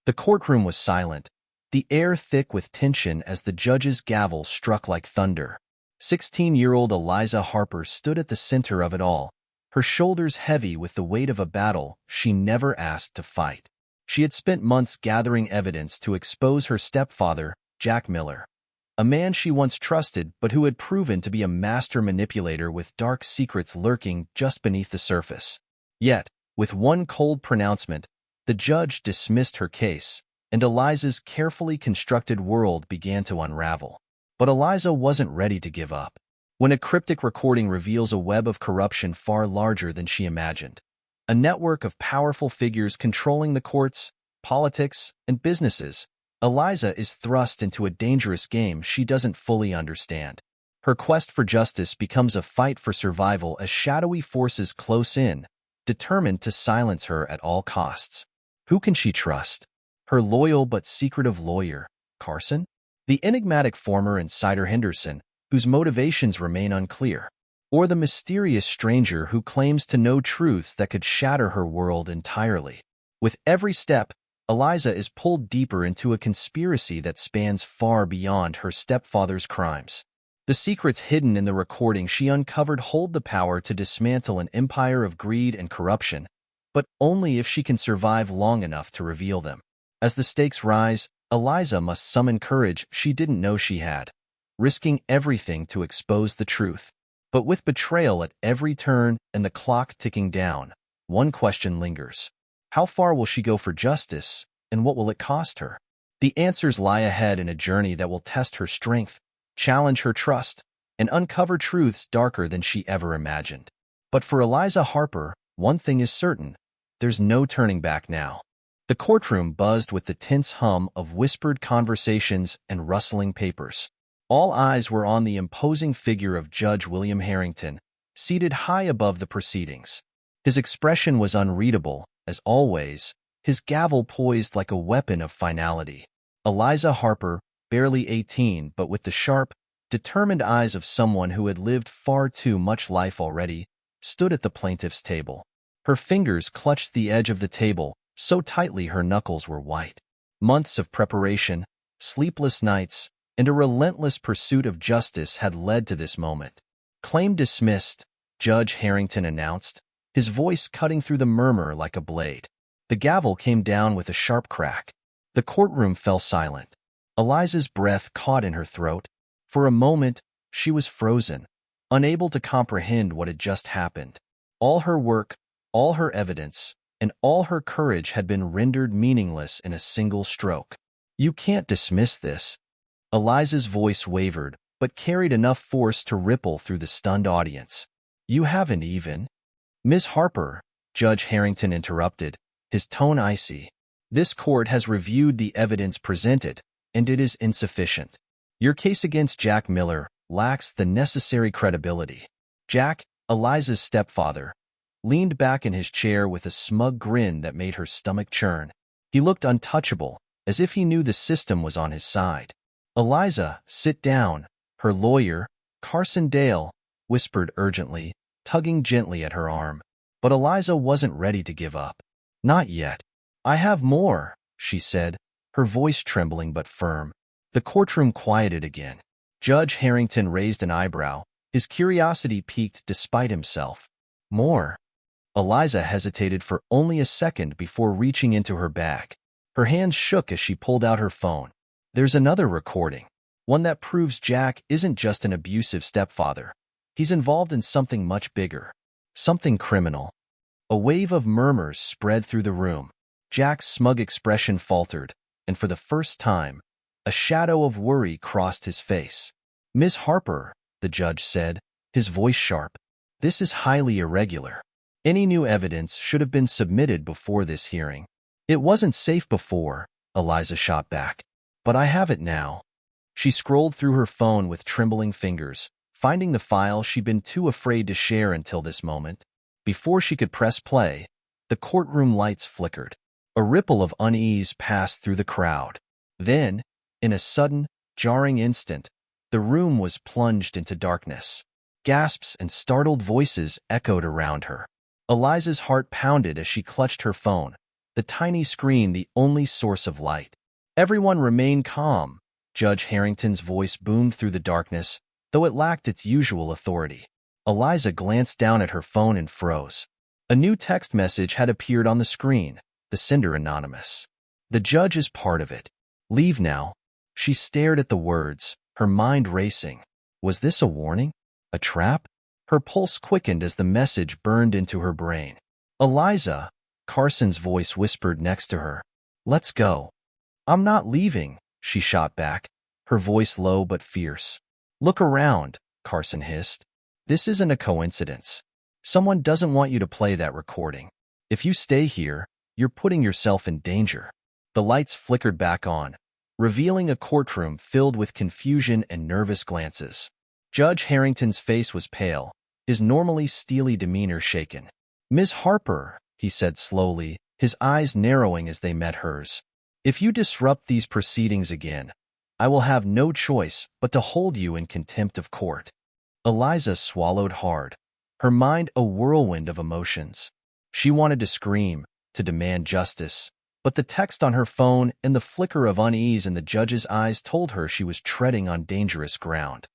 The courtroom was silent, the air thick with tension as the judge's gavel struck like thunder. 16-year-old Eliza Harper stood at the center of it all, her shoulders heavy with the weight of a battle she never asked to fight. She had spent months gathering evidence to expose her stepfather, Jack Miller, a man she once trusted but who had proven to be a master manipulator with dark secrets lurking just beneath the surface. Yet, with one cold pronouncement, the judge dismissed her case, and Eliza's carefully constructed world began to unravel. But Eliza wasn't ready to give up. When a cryptic recording reveals a web of corruption far larger than she imagined, a network of powerful figures controlling the courts, politics, and businesses, Eliza is thrust into a dangerous game she doesn't fully understand. Her quest for justice becomes a fight for survival as shadowy forces close in, determined to silence her at all costs. Who can she trust? Her loyal but secretive lawyer, Carson? The enigmatic former insider Henderson, whose motivations remain unclear? Or the mysterious stranger who claims to know truths that could shatter her world entirely? With every step, Eliza is pulled deeper into a conspiracy that spans far beyond her stepfather's crimes. The secrets hidden in the recording she uncovered hold the power to dismantle an empire of greed and corruption, but only if she can survive long enough to reveal them. As the stakes rise, Eliza must summon courage she didn't know she had, risking everything to expose the truth. But with betrayal at every turn and the clock ticking down, one question lingers. How far will she go for justice, and what will it cost her? The answers lie ahead in a journey that will test her strength, challenge her trust, and uncover truths darker than she ever imagined. But for Eliza Harper, one thing is certain: there's no turning back now. The courtroom buzzed with the tense hum of whispered conversations and rustling papers. All eyes were on the imposing figure of Judge William Harrington, seated high above the proceedings. His expression was unreadable, as always, his gavel poised like a weapon of finality. Eliza Harper, barely 18 but with the sharp, determined eyes of someone who had lived far too much life already, stood at the plaintiff's table. Her fingers clutched the edge of the table so tightly her knuckles were white. Months of preparation, sleepless nights, and a relentless pursuit of justice had led to this moment. "Claim dismissed," Judge Harrington announced, his voice cutting through the murmur like a blade. The gavel came down with a sharp crack. The courtroom fell silent. Eliza's breath caught in her throat. For a moment, she was frozen, unable to comprehend what had just happened. All her work, all her evidence, and all her courage had been rendered meaningless in a single stroke. "You can't dismiss this." Eliza's voice wavered, but carried enough force to ripple through the stunned audience. "You haven't even—" "Miss Harper," Judge Harrington interrupted, his tone icy. "This court has reviewed the evidence presented, and it is insufficient. Your case against Jack Miller lacks the necessary credibility." Jack, Eliza's stepfather, leaned back in his chair with a smug grin that made her stomach churn. He looked untouchable, as if he knew the system was on his side. "Eliza, sit down," her lawyer, Carson Dale, whispered urgently, tugging gently at her arm. But Eliza wasn't ready to give up. "Not yet. I have more," she said, her voice trembling but firm. The courtroom quieted again. Judge Harrington raised an eyebrow, his curiosity piqued despite himself. "More?" Eliza hesitated for only a second before reaching into her bag. Her hands shook as she pulled out her phone. "There's another recording. One that proves Jack isn't just an abusive stepfather. He's involved in something much bigger. Something criminal." A wave of murmurs spread through the room. Jack's smug expression faltered, and for the first time, a shadow of worry crossed his face. "Miss Harper," the judge said, his voice sharp, "this is highly irregular. Any new evidence should have been submitted before this hearing." "It wasn't safe before," Eliza shot back. "But I have it now." She scrolled through her phone with trembling fingers, finding the file she'd been too afraid to share until this moment. Before she could press play, the courtroom lights flickered. A ripple of unease passed through the crowd. Then, in a sudden, jarring instant, the room was plunged into darkness. Gasps and startled voices echoed around her. Eliza's heart pounded as she clutched her phone, the tiny screen the only source of light. Everyone remained calm. Judge Harrington's voice boomed through the darkness, though it lacked its usual authority. Eliza glanced down at her phone and froze. A new text message had appeared on the screen, the sender anonymous. The judge is part of it. Leave now. She stared at the words, her mind racing. Was this a warning? A trap? Her pulse quickened as the message burned into her brain. Eliza, Carson's voice whispered next to her. Let's go. I'm not leaving, she shot back, her voice low but fierce. Look around, Carson hissed. This isn't a coincidence. Someone doesn't want you to play that recording. If you stay here, you're putting yourself in danger. The lights flickered back on, revealing a courtroom filled with confusion and nervous glances. Judge Harrington's face was pale, his normally steely demeanor shaken. Ms. Harper, he said slowly, his eyes narrowing as they met hers. If you disrupt these proceedings again, I will have no choice but to hold you in contempt of court. Eliza swallowed hard, her mind a whirlwind of emotions. She wanted to scream, to demand justice, but the text on her phone and the flicker of unease in the judge's eyes told her she was treading on dangerous ground.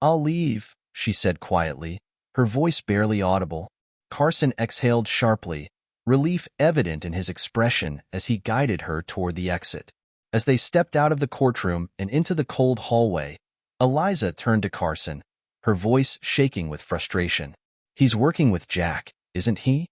I'll leave, she said quietly, her voice barely audible. Carson exhaled sharply, relief evident in his expression as he guided her toward the exit. As they stepped out of the courtroom and into the cold hallway, Eliza turned to Carson, her voice shaking with frustration. He's working with Jack, isn't he?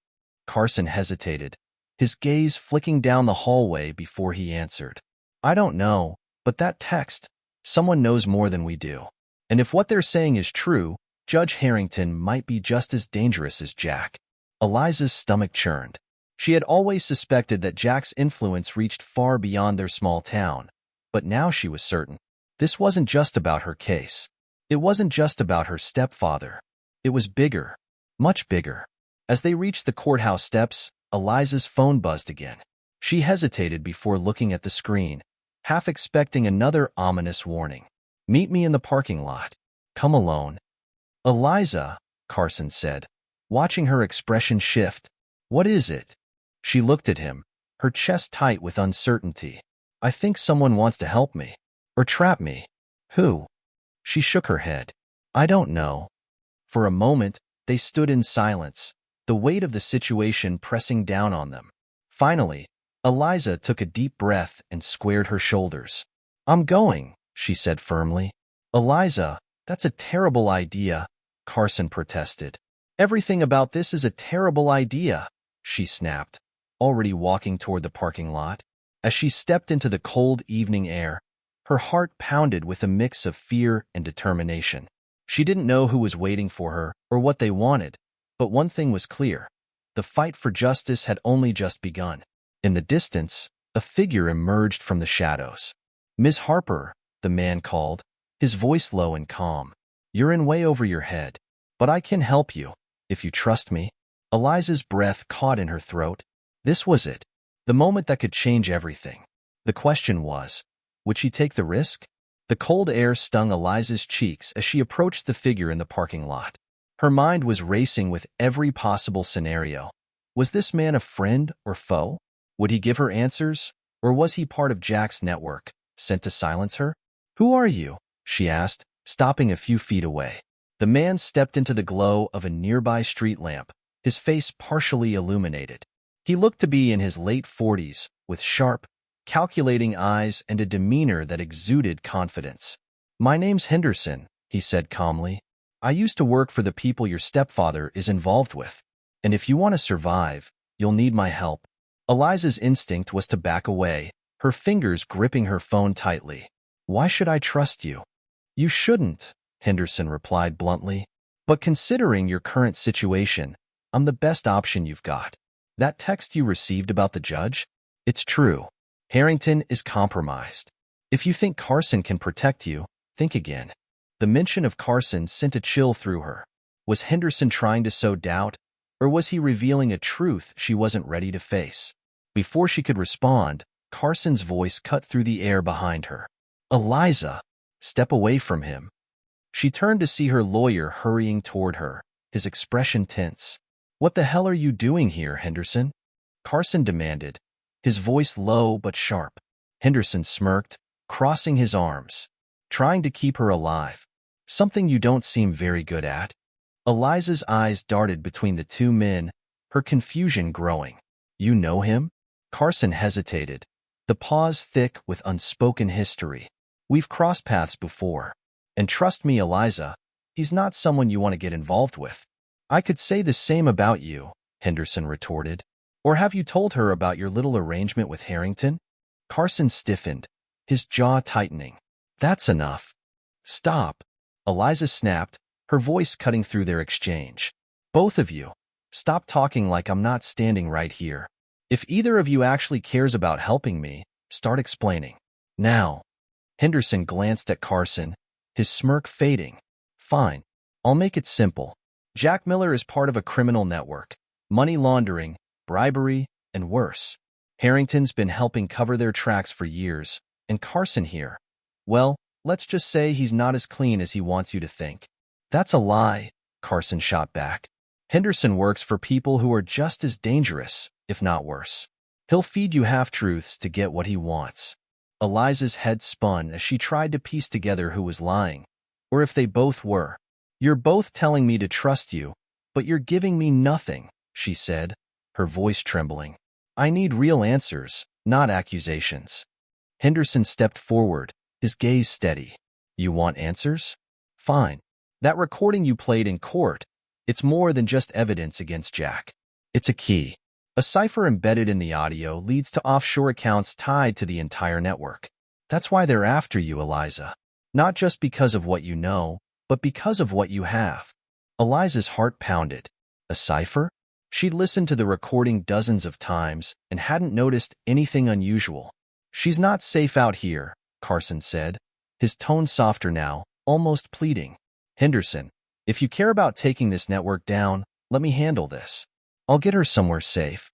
Carson hesitated, his gaze flicking down the hallway before he answered. I don't know, but that text, someone knows more than we do. And if what they're saying is true, Judge Harrington might be just as dangerous as Jack. Eliza's stomach churned. She had always suspected that Jack's influence reached far beyond their small town, but now she was certain. This wasn't just about her case. It wasn't just about her stepfather. It was bigger, much bigger. As they reached the courthouse steps, Eliza's phone buzzed again. She hesitated before looking at the screen, half expecting another ominous warning. Meet me in the parking lot. Come alone. Eliza, Carson said, watching her expression shift. What is it? She looked at him, her chest tight with uncertainty. I think someone wants to help me. Or trap me. Who? She shook her head. I don't know. For a moment, they stood in silence, the weight of the situation pressing down on them. Finally, Eliza took a deep breath and squared her shoulders. I'm going, she said firmly. Eliza, that's a terrible idea, Carson protested. Everything about this is a terrible idea, she snapped, already walking toward the parking lot. As she stepped into the cold evening air, her heart pounded with a mix of fear and determination. She didn't know who was waiting for her or what they wanted, but one thing was clear. The fight for justice had only just begun. In the distance, a figure emerged from the shadows. Ms. Harper, the man called, his voice low and calm. You're in way over your head, but I can help you, if you trust me. Eliza's breath caught in her throat. This was it, the moment that could change everything. The question was, would she take the risk? The cold air stung Eliza's cheeks as she approached the figure in the parking lot. Her mind was racing with every possible scenario. Was this man a friend or foe? Would he give her answers? Or was he part of Jack's network, sent to silence her? Who are you? She asked, stopping a few feet away. The man stepped into the glow of a nearby street lamp, his face partially illuminated. He looked to be in his late 40s, with sharp, calculating eyes and a demeanor that exuded confidence. My name's Henderson, he said calmly. I used to work for the people your stepfather is involved with. And if you want to survive, you'll need my help. Eliza's instinct was to back away, her fingers gripping her phone tightly. Why should I trust you? You shouldn't, Henderson replied bluntly. But considering your current situation, I'm the best option you've got. That text you received about the judge? It's true. Harrington is compromised. If you think Carson can protect you, think again. The mention of Carson sent a chill through her. Was Henderson trying to sow doubt, or was he revealing a truth she wasn't ready to face? Before she could respond, Carson's voice cut through the air behind her. Eliza, step away from him. She turned to see her lawyer hurrying toward her, his expression tense. What the hell are you doing here, Henderson? Carson demanded, his voice low but sharp. Henderson smirked, crossing his arms, trying to keep her alive. Something you don't seem very good at. Eliza's eyes darted between the two men, her confusion growing. You know him? Carson hesitated, the pause thick with unspoken history. We've crossed paths before. And trust me, Eliza, he's not someone you want to get involved with. I could say the same about you, Henderson retorted. Or have you told her about your little arrangement with Harrington? Carson stiffened, his jaw tightening. That's enough. Stop. Eliza snapped, her voice cutting through their exchange. Both of you, stop talking like I'm not standing right here. If either of you actually cares about helping me, start explaining. Now. Henderson glanced at Carson, his smirk fading. Fine. I'll make it simple. Jack Miller is part of a criminal network. Money laundering, bribery, and worse. Harrington's been helping cover their tracks for years, and Carson here, well, let's just say he's not as clean as he wants you to think. That's a lie, Carson shot back. Henderson works for people who are just as dangerous, if not worse. He'll feed you half-truths to get what he wants. Eliza's head spun as she tried to piece together who was lying, or if they both were. You're both telling me to trust you, but you're giving me nothing, she said, her voice trembling. I need real answers, not accusations. Henderson stepped forward, his gaze steady. You want answers? Fine. That recording you played in court, it's more than just evidence against Jack. It's a key. A cipher embedded in the audio leads to offshore accounts tied to the entire network. That's why they're after you, Eliza. Not just because of what you know, but because of what you have. Eliza's heart pounded. A cipher? She'd listened to the recording dozens of times and hadn't noticed anything unusual. She's not safe out here, Carson said, his tone softer now, almost pleading. Henderson, if you care about taking this network down, let me handle this. I'll get her somewhere safe.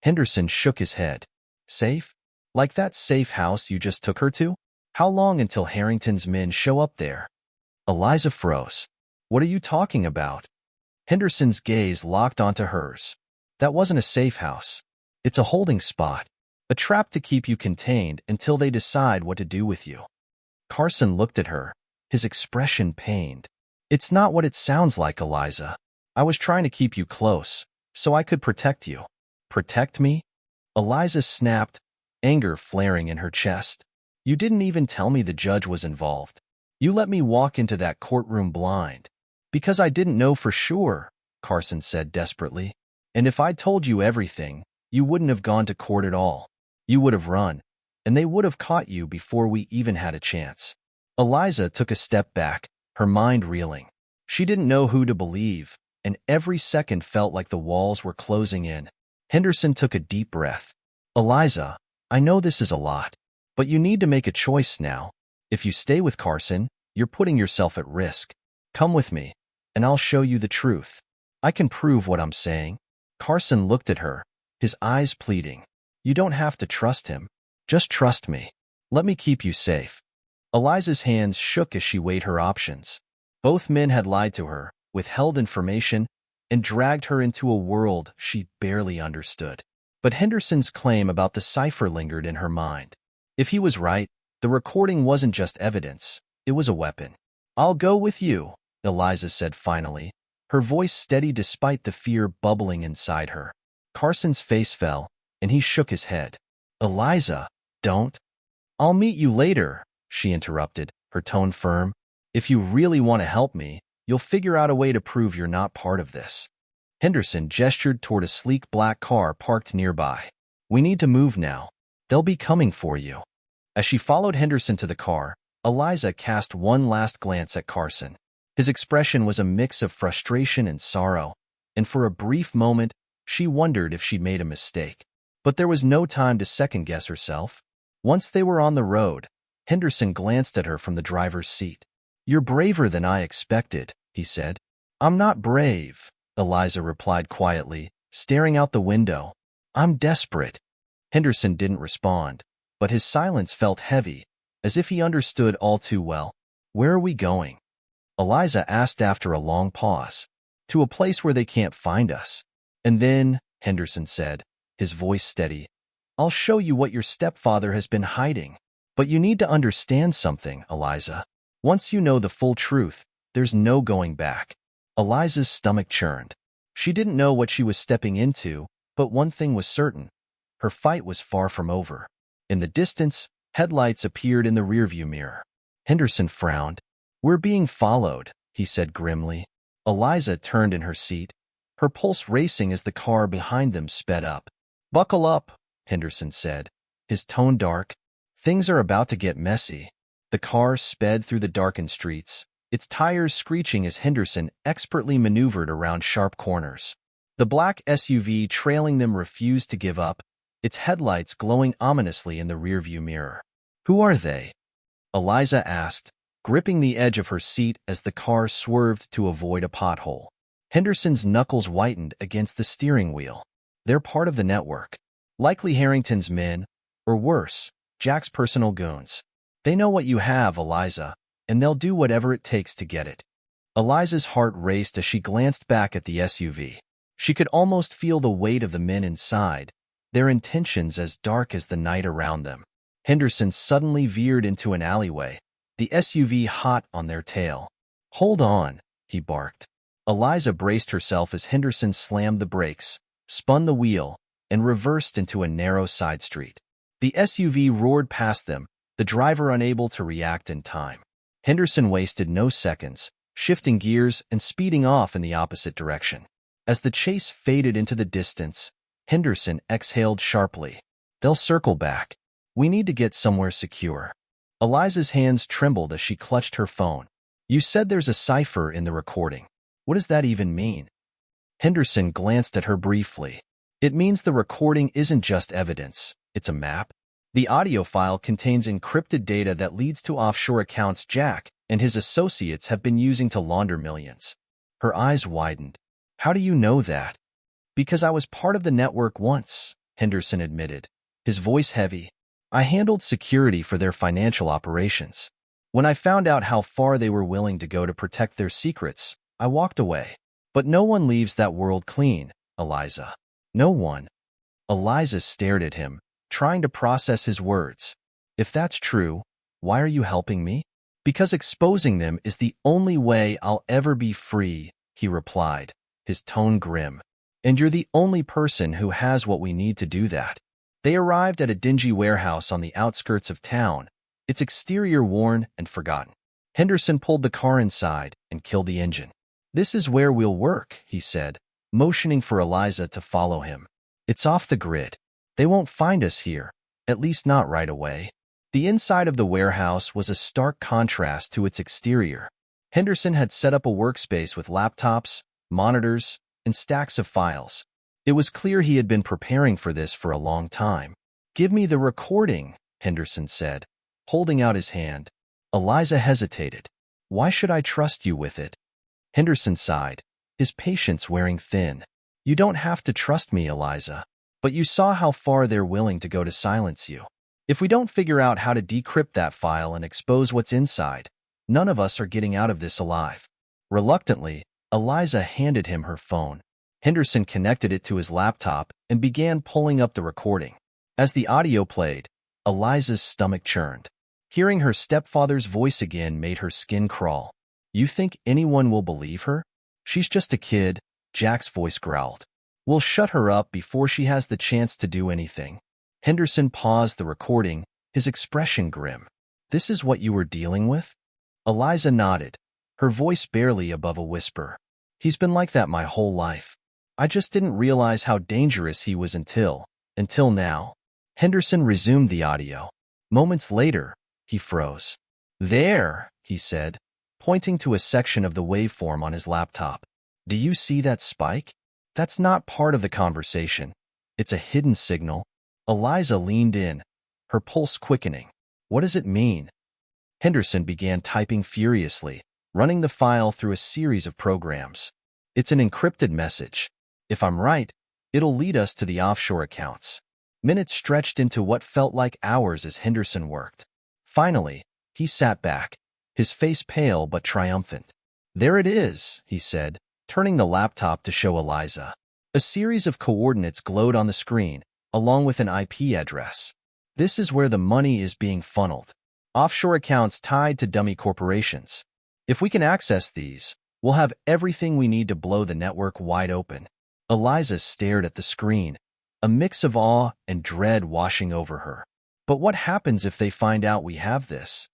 Henderson shook his head. Safe? Like that safe house you just took her to? How long until Harrington's men show up there? Eliza froze. What are you talking about? Henderson's gaze locked onto hers. That wasn't a safe house. It's a holding spot. A trap to keep you contained until they decide what to do with you. Carson looked at her, his expression pained. It's not what it sounds like, Eliza. I was trying to keep you close, so I could protect you. Protect me? Eliza snapped, anger flaring in her chest. You didn't even tell me the judge was involved. You let me walk into that courtroom blind. Because I didn't know for sure, Carson said desperately. And if I'd told you everything, you wouldn't have gone to court at all. You would have run, and they would have caught you before we even had a chance. Eliza took a step back, her mind reeling. She didn't know who to believe, and every second felt like the walls were closing in. Henderson took a deep breath. Eliza, I know this is a lot, but you need to make a choice now. If you stay with Carson, you're putting yourself at risk. Come with me, and I'll show you the truth. I can prove what I'm saying. Carson looked at her, his eyes pleading. You don't have to trust him. Just trust me. Let me keep you safe. Eliza's hands shook as she weighed her options. Both men had lied to her, withheld information, and dragged her into a world she barely understood. But Henderson's claim about the cipher lingered in her mind. If he was right, the recording wasn't just evidence, it was a weapon. I'll go with you, Eliza said finally, her voice steady despite the fear bubbling inside her. Carson's face fell, and he shook his head. Eliza, don't. I'll meet you later, she interrupted, her tone firm. If you really want to help me, you'll figure out a way to prove you're not part of this. Henderson gestured toward a sleek black car parked nearby. We need to move now. They'll be coming for you. As she followed Henderson to the car, Eliza cast one last glance at Carson. His expression was a mix of frustration and sorrow, and for a brief moment, she wondered if she'd made a mistake. But there was no time to second-guess herself. Once they were on the road, Henderson glanced at her from the driver's seat. You're braver than I expected, he said. I'm not brave, Eliza replied quietly, staring out the window. I'm desperate. Henderson didn't respond, but his silence felt heavy, as if he understood all too well. Where are we going? Eliza asked after a long pause. To a place where they can't find us. And then, Henderson said, his voice steady. "I'll show you what your stepfather has been hiding. But you need to understand something, Eliza. Once you know the full truth, there's no going back." Eliza's stomach churned. She didn't know what she was stepping into, but one thing was certain. Her fight was far from over. In the distance, headlights appeared in the rearview mirror. Henderson frowned. "We're being followed," he said grimly. Eliza turned in her seat, her pulse racing as the car behind them sped up. "Buckle up," Henderson said, his tone dark. "Things are about to get messy." The car sped through the darkened streets, its tires screeching as Henderson expertly maneuvered around sharp corners. The black SUV trailing them refused to give up, its headlights glowing ominously in the rearview mirror. "Who are they?" Eliza asked, gripping the edge of her seat as the car swerved to avoid a pothole. Henderson's knuckles whitened against the steering wheel. "They're part of the network. Likely Harrington's men, or worse, Jack's personal goons. They know what you have, Eliza, and they'll do whatever it takes to get it." Eliza's heart raced as she glanced back at the SUV. She could almost feel the weight of the men inside, their intentions as dark as the night around them. Henderson suddenly veered into an alleyway, the SUV hot on their tail. "Hold on," he barked. Eliza braced herself as Henderson slammed the brakes, spun the wheel, and reversed into a narrow side street. The SUV roared past them, the driver unable to react in time. Henderson wasted no seconds, shifting gears and speeding off in the opposite direction. As the chase faded into the distance, Henderson exhaled sharply. "They'll circle back. We need to get somewhere secure." Eliza's hands trembled as she clutched her phone. "You said there's a cipher in the recording. What does that even mean?" Henderson glanced at her briefly. "It means the recording isn't just evidence, it's a map. The audio file contains encrypted data that leads to offshore accounts Jack and his associates have been using to launder millions." Her eyes widened. "How do you know that?" "Because I was part of the network once," Henderson admitted, his voice heavy. "I handled security for their financial operations. When I found out how far they were willing to go to protect their secrets, I walked away. But no one leaves that world clean, Eliza. No one." Eliza stared at him, trying to process his words. "If that's true, why are you helping me?" "Because exposing them is the only way I'll ever be free," he replied, his tone grim. "And you're the only person who has what we need to do that." They arrived at a dingy warehouse on the outskirts of town, its exterior worn and forgotten. Henderson pulled the car inside and killed the engine. "This is where we'll work," he said, motioning for Eliza to follow him. "It's off the grid. They won't find us here, at least not right away." The inside of the warehouse was a stark contrast to its exterior. Henderson had set up a workspace with laptops, monitors, and stacks of files. It was clear he had been preparing for this for a long time. "Give me the recording," Henderson said, holding out his hand. Eliza hesitated. "Why should I trust you with it?" Henderson sighed, his patience wearing thin. "You don't have to trust me, Eliza, but you saw how far they're willing to go to silence you. If we don't figure out how to decrypt that file and expose what's inside, none of us are getting out of this alive." Reluctantly, Eliza handed him her phone. Henderson connected it to his laptop and began pulling up the recording. As the audio played, Eliza's stomach churned. Hearing her stepfather's voice again made her skin crawl. "You think anyone will believe her? She's just a kid," Jack's voice growled. "We'll shut her up before she has the chance to do anything." Henderson paused the recording, his expression grim. "This is what you were dealing with?" Eliza nodded, her voice barely above a whisper. "He's been like that my whole life. I just didn't realize how dangerous he was until now." Henderson resumed the audio. Moments later, he froze. "There," he said, pointing to a section of the waveform on his laptop. "Do you see that spike? That's not part of the conversation. It's a hidden signal." Eliza leaned in, her pulse quickening. "What does it mean?" Henderson began typing furiously, running the file through a series of programs. "It's an encrypted message. If I'm right, it'll lead us to the offshore accounts." Minutes stretched into what felt like hours as Henderson worked. Finally, he sat back, his face pale but triumphant. "There it is," he said, turning the laptop to show Eliza. A series of coordinates glowed on the screen, along with an IP address. This is where the money is being funneled. Offshore accounts tied to dummy corporations. If we can access these, we'll have everything we need to blow the network wide open. Eliza stared at the screen, a mix of awe and dread washing over her. But what happens if they find out we have this?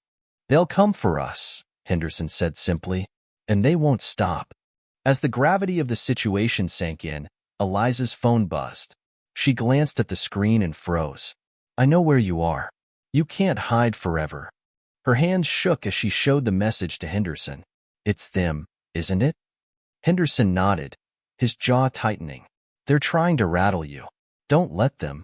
They'll come for us, Henderson said simply, and they won't stop. As the gravity of the situation sank in, Eliza's phone buzzed. She glanced at the screen and froze. I know where you are. You can't hide forever. Her hands shook as she showed the message to Henderson. It's them, isn't it? Henderson nodded, his jaw tightening. They're trying to rattle you. Don't let them.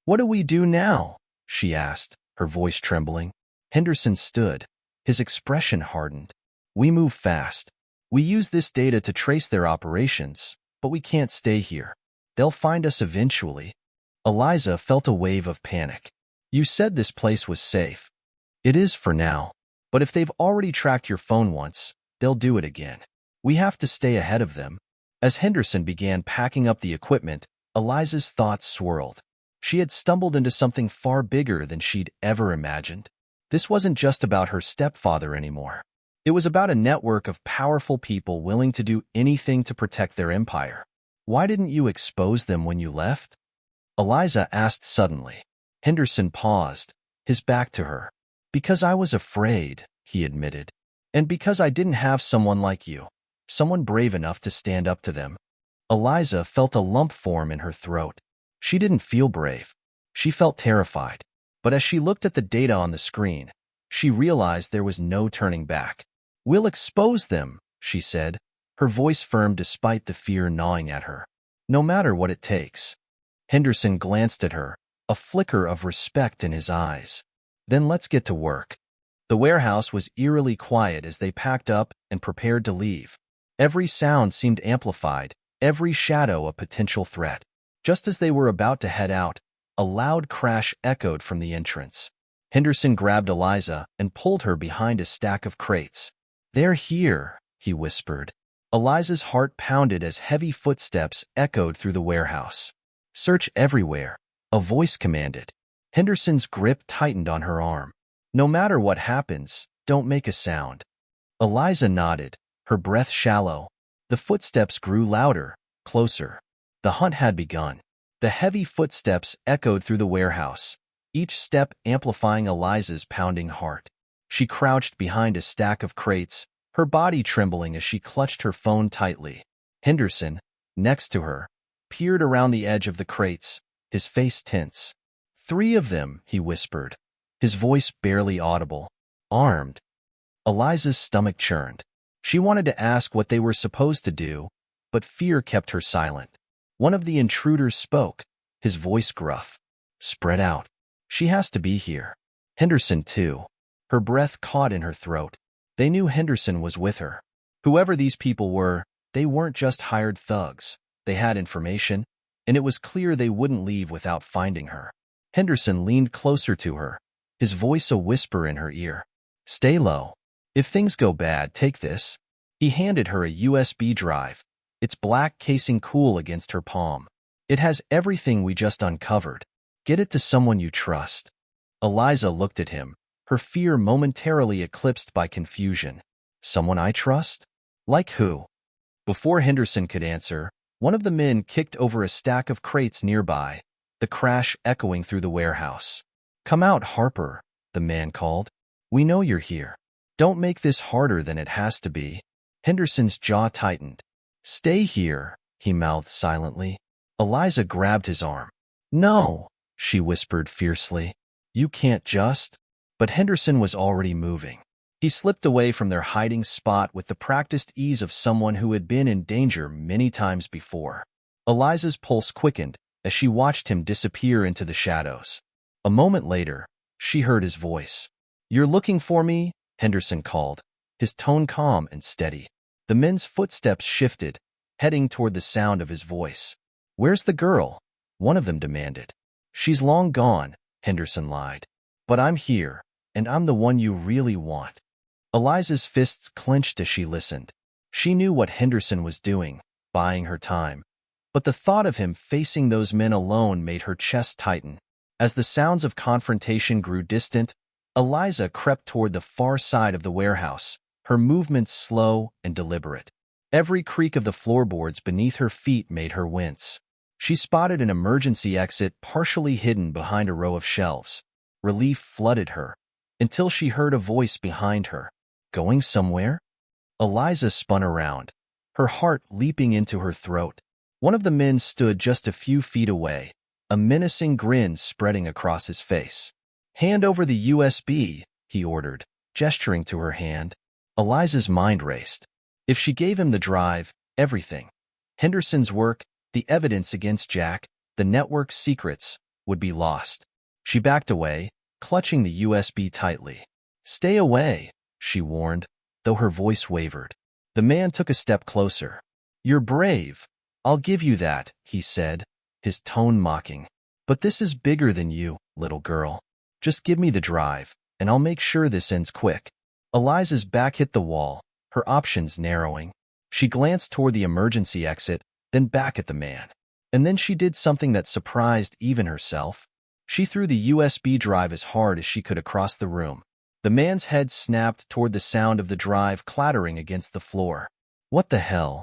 What do we do now? She asked, her voice trembling. Henderson stood, his expression hardened. We move fast. We use this data to trace their operations, but we can't stay here. They'll find us eventually. Eliza felt a wave of panic. You said this place was safe. It is for now. But if they've already tracked your phone once, they'll do it again. We have to stay ahead of them. As Henderson began packing up the equipment, Eliza's thoughts swirled. She had stumbled into something far bigger than she'd ever imagined. This wasn't just about her stepfather anymore. It was about a network of powerful people willing to do anything to protect their empire. Why didn't you expose them when you left? Eliza asked suddenly. Henderson paused, his back to her. Because I was afraid, he admitted. And because I didn't have someone like you, someone brave enough to stand up to them. Eliza felt a lump form in her throat. She didn't feel brave. She felt terrified. But as she looked at the data on the screen, she realized there was no turning back. We'll expose them, she said, her voice firm despite the fear gnawing at her. No matter what it takes. Henderson glanced at her, a flicker of respect in his eyes. Then let's get to work. The warehouse was eerily quiet as they packed up and prepared to leave. Every sound seemed amplified, every shadow a potential threat. Just as they were about to head out, a loud crash echoed from the entrance. Henderson grabbed Eliza and pulled her behind a stack of crates. They're here, he whispered. Eliza's heart pounded as heavy footsteps echoed through the warehouse. Search everywhere, a voice commanded. Henderson's grip tightened on her arm. No matter what happens, don't make a sound. Eliza nodded, her breath shallow. The footsteps grew louder, closer. The hunt had begun. The heavy footsteps echoed through the warehouse, each step amplifying Eliza's pounding heart. She crouched behind a stack of crates, her body trembling as she clutched her phone tightly. Henderson, next to her, peered around the edge of the crates, his face tense. 3 of them, he whispered, his voice barely audible. Armed. Eliza's stomach churned. She wanted to ask what they were supposed to do, but fear kept her silent. One of the intruders spoke, his voice gruff. Spread out. She has to be here. Henderson, too. Her breath caught in her throat. They knew Henderson was with her. Whoever these people were, they weren't just hired thugs. They had information, and it was clear they wouldn't leave without finding her. Henderson leaned closer to her, his voice a whisper in her ear. Stay low. If things go bad, take this. He handed her a USB drive, its black casing cool against her palm. It has everything we just uncovered. Get it to someone you trust. Eliza looked at him, her fear momentarily eclipsed by confusion. Someone I trust? Like who? Before Henderson could answer, one of the men kicked over a stack of crates nearby, the crash echoing through the warehouse. Come out, Harper, the man called. We know you're here. Don't make this harder than it has to be. Henderson's jaw tightened. Stay here, he mouthed silently. Eliza grabbed his arm. No, she whispered fiercely. You can't just. But Henderson was already moving. He slipped away from their hiding spot with the practiced ease of someone who had been in danger many times before. Eliza's pulse quickened as she watched him disappear into the shadows. A moment later, she heard his voice. You're looking for me? Henderson called, his tone calm and steady. The men's footsteps shifted, heading toward the sound of his voice. Where's the girl? One of them demanded. She's long gone, Henderson lied. But I'm here, and I'm the one you really want. Eliza's fists clenched as she listened. She knew what Henderson was doing, buying her time. But the thought of him facing those men alone made her chest tighten. As the sounds of confrontation grew distant, Eliza crept toward the far side of the warehouse, her movements slow and deliberate. Every creak of the floorboards beneath her feet made her wince. She spotted an emergency exit partially hidden behind a row of shelves. Relief flooded her, until she heard a voice behind her. Going somewhere? Eliza spun around, her heart leaping into her throat. One of the men stood just a few feet away, a menacing grin spreading across his face. Hand over the USB, he ordered, gesturing to her hand. Eliza's mind raced. If she gave him the drive, everything, Henderson's work, the evidence against Jack, the network's secrets, would be lost. She backed away, clutching the USB tightly. Stay away, she warned, though her voice wavered. The man took a step closer. You're brave. I'll give you that, he said, his tone mocking. But this is bigger than you, little girl. Just give me the drive, and I'll make sure this ends quick. Eliza's back hit the wall, her options narrowing. She glanced toward the emergency exit, then back at the man. And then she did something that surprised even herself. She threw the USB drive as hard as she could across the room. The man's head snapped toward the sound of the drive clattering against the floor. What the hell?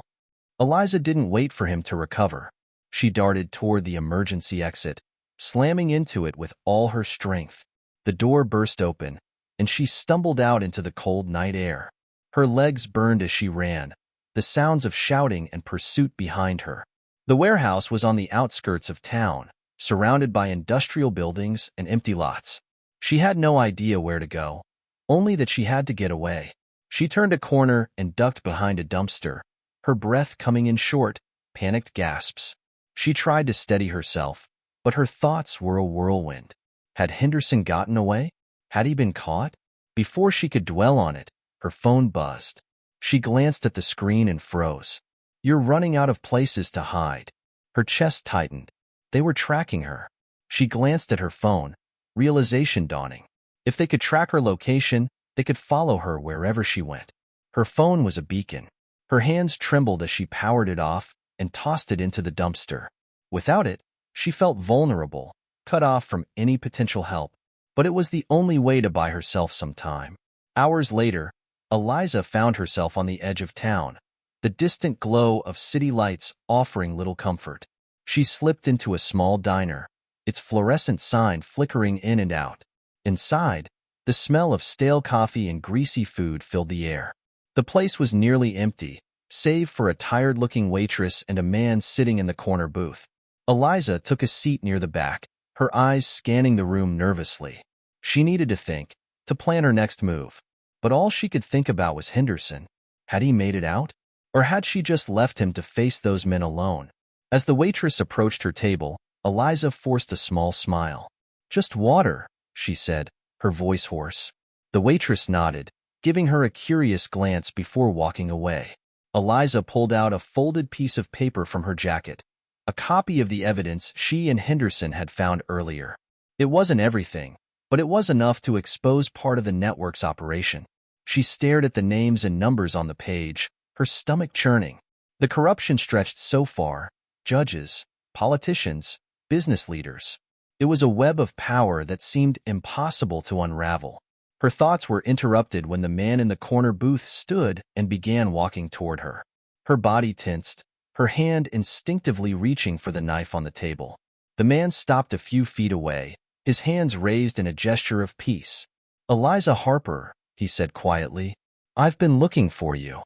Eliza didn't wait for him to recover. She darted toward the emergency exit, slamming into it with all her strength. The door burst open, and she stumbled out into the cold night air. Her legs burned as she ran, the sounds of shouting and pursuit behind her. The warehouse was on the outskirts of town, surrounded by industrial buildings and empty lots. She had no idea where to go, only that she had to get away. She turned a corner and ducked behind a dumpster, her breath coming in short, panicked gasps. She tried to steady herself, but her thoughts were a whirlwind. Had Henderson gotten away? Had he been caught? Before she could dwell on it, her phone buzzed. She glanced at the screen and froze. You're running out of places to hide. Her chest tightened. They were tracking her. She glanced at her phone, realization dawning. If they could track her location, they could follow her wherever she went. Her phone was a beacon. Her hands trembled as she powered it off and tossed it into the dumpster. Without it, she felt vulnerable, cut off from any potential help. But it was the only way to buy herself some time. Hours later, Eliza found herself on the edge of town, the distant glow of city lights offering little comfort. She slipped into a small diner, its fluorescent sign flickering in and out. Inside, the smell of stale coffee and greasy food filled the air. The place was nearly empty, save for a tired-looking waitress and a man sitting in the corner booth. Eliza took a seat near the back, her eyes scanning the room nervously. She needed to think, to plan her next move. But all she could think about was Henderson. Had he made it out? Or had she just left him to face those men alone? As the waitress approached her table, Eliza forced a small smile. Just water, she said, her voice hoarse. The waitress nodded, giving her a curious glance before walking away. Eliza pulled out a folded piece of paper from her jacket, a copy of the evidence she and Henderson had found earlier. It wasn't everything, but it was enough to expose part of the network's operation. She stared at the names and numbers on the page, her stomach churning. The corruption stretched so far: judges, politicians, business leaders. It was a web of power that seemed impossible to unravel. Her thoughts were interrupted when the man in the corner booth stood and began walking toward her. Her body tensed, her hand instinctively reaching for the knife on the table. The man stopped a few feet away, his hands raised in a gesture of peace. "Eliza Harper," he said quietly, "I've been looking for you."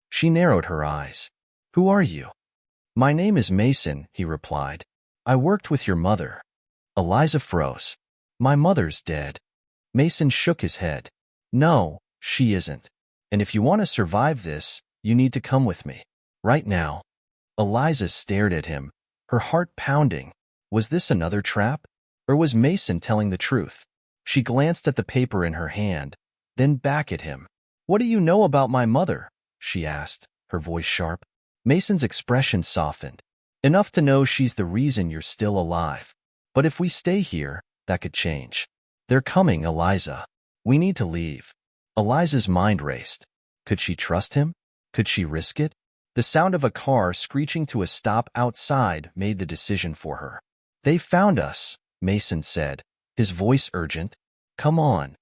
She narrowed her eyes. "Who are you?" "My name is Mason," he replied. "I worked with your mother." Eliza froze. "My mother's dead." Mason shook his head. "No, she isn't. And if you want to survive this, you need to come with me. Right now." Eliza stared at him, her heart pounding. Was this another trap? Or was Mason telling the truth? She glanced at the paper in her hand, then back at him. "What do you know about my mother?" she asked, her voice sharp. Mason's expression softened. "Enough to know she's the reason you're still alive. But if we stay here, that could change." "They're coming, Eliza. We need to leave." Eliza's mind raced. Could she trust him? Could she risk it? The sound of a car screeching to a stop outside made the decision for her. "They found us," Mason said, his voice urgent. "Come on."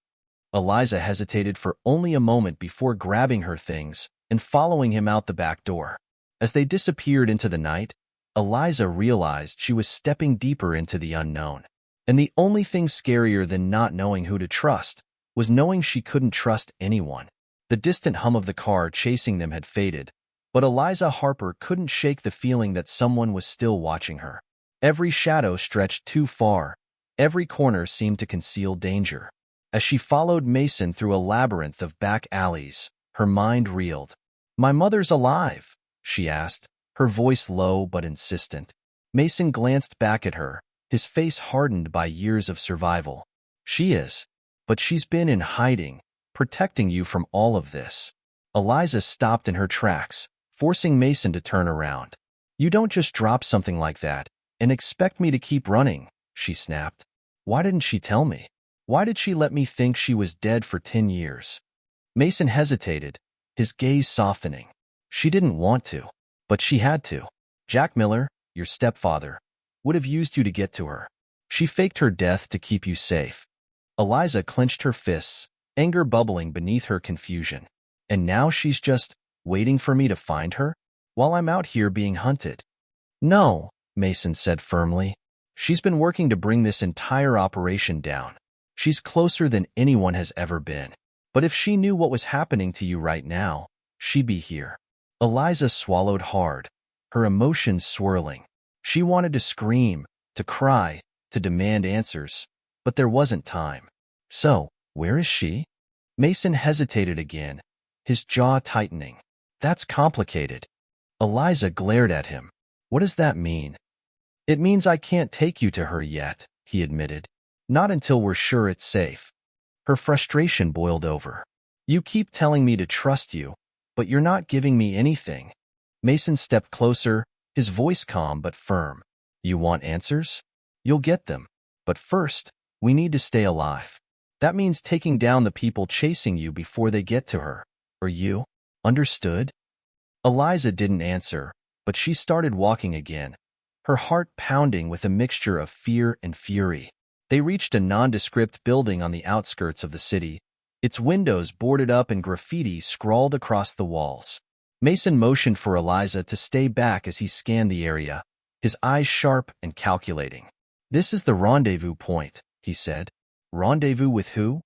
Eliza hesitated for only a moment before grabbing her things and following him out the back door. As they disappeared into the night, Eliza realized she was stepping deeper into the unknown. And the only thing scarier than not knowing who to trust was knowing she couldn't trust anyone. The distant hum of the car chasing them had faded, but Eliza Harper couldn't shake the feeling that someone was still watching her. Every shadow stretched too far. Every corner seemed to conceal danger. As she followed Mason through a labyrinth of back alleys, her mind reeled. "My mother's alive?" she asked, her voice low but insistent. Mason glanced back at her, his face hardened by years of survival. "She is. But she's been in hiding, protecting you from all of this." Eliza stopped in her tracks, forcing Mason to turn around. "You don't just drop something like that and expect me to keep running," she snapped. "Why didn't she tell me? Why did she let me think she was dead for 10 years? Mason hesitated, his gaze softening. "She didn't want to, but she had to. Jack Miller, your stepfather, would have used you to get to her. She faked her death to keep you safe." Eliza clenched her fists, anger bubbling beneath her confusion. "And now she's just waiting for me to find her, while I'm out here being hunted?" "No," Mason said firmly. "She's been working to bring this entire operation down. She's closer than anyone has ever been. But if she knew what was happening to you right now, she'd be here." Eliza swallowed hard, her emotions swirling. She wanted to scream, to cry, to demand answers, but there wasn't time. "So, where is she?" Mason hesitated again, his jaw tightening. "That's complicated." Eliza glared at him. "What does that mean?" "It means I can't take you to her yet," he admitted. "Not until we're sure it's safe." Her frustration boiled over. "You keep telling me to trust you, but you're not giving me anything." Mason stepped closer, his voice calm but firm. "You want answers? You'll get them. But first, we need to stay alive. That means taking down the people chasing you before they get to her. Or you. Understood?" Eliza didn't answer, but she started walking again, her heart pounding with a mixture of fear and fury. They reached a nondescript building on the outskirts of the city, its windows boarded up and graffiti scrawled across the walls. Mason motioned for Eliza to stay back as he scanned the area, his eyes sharp and calculating. "This is the rendezvous point," he said. "Rendezvous with who?"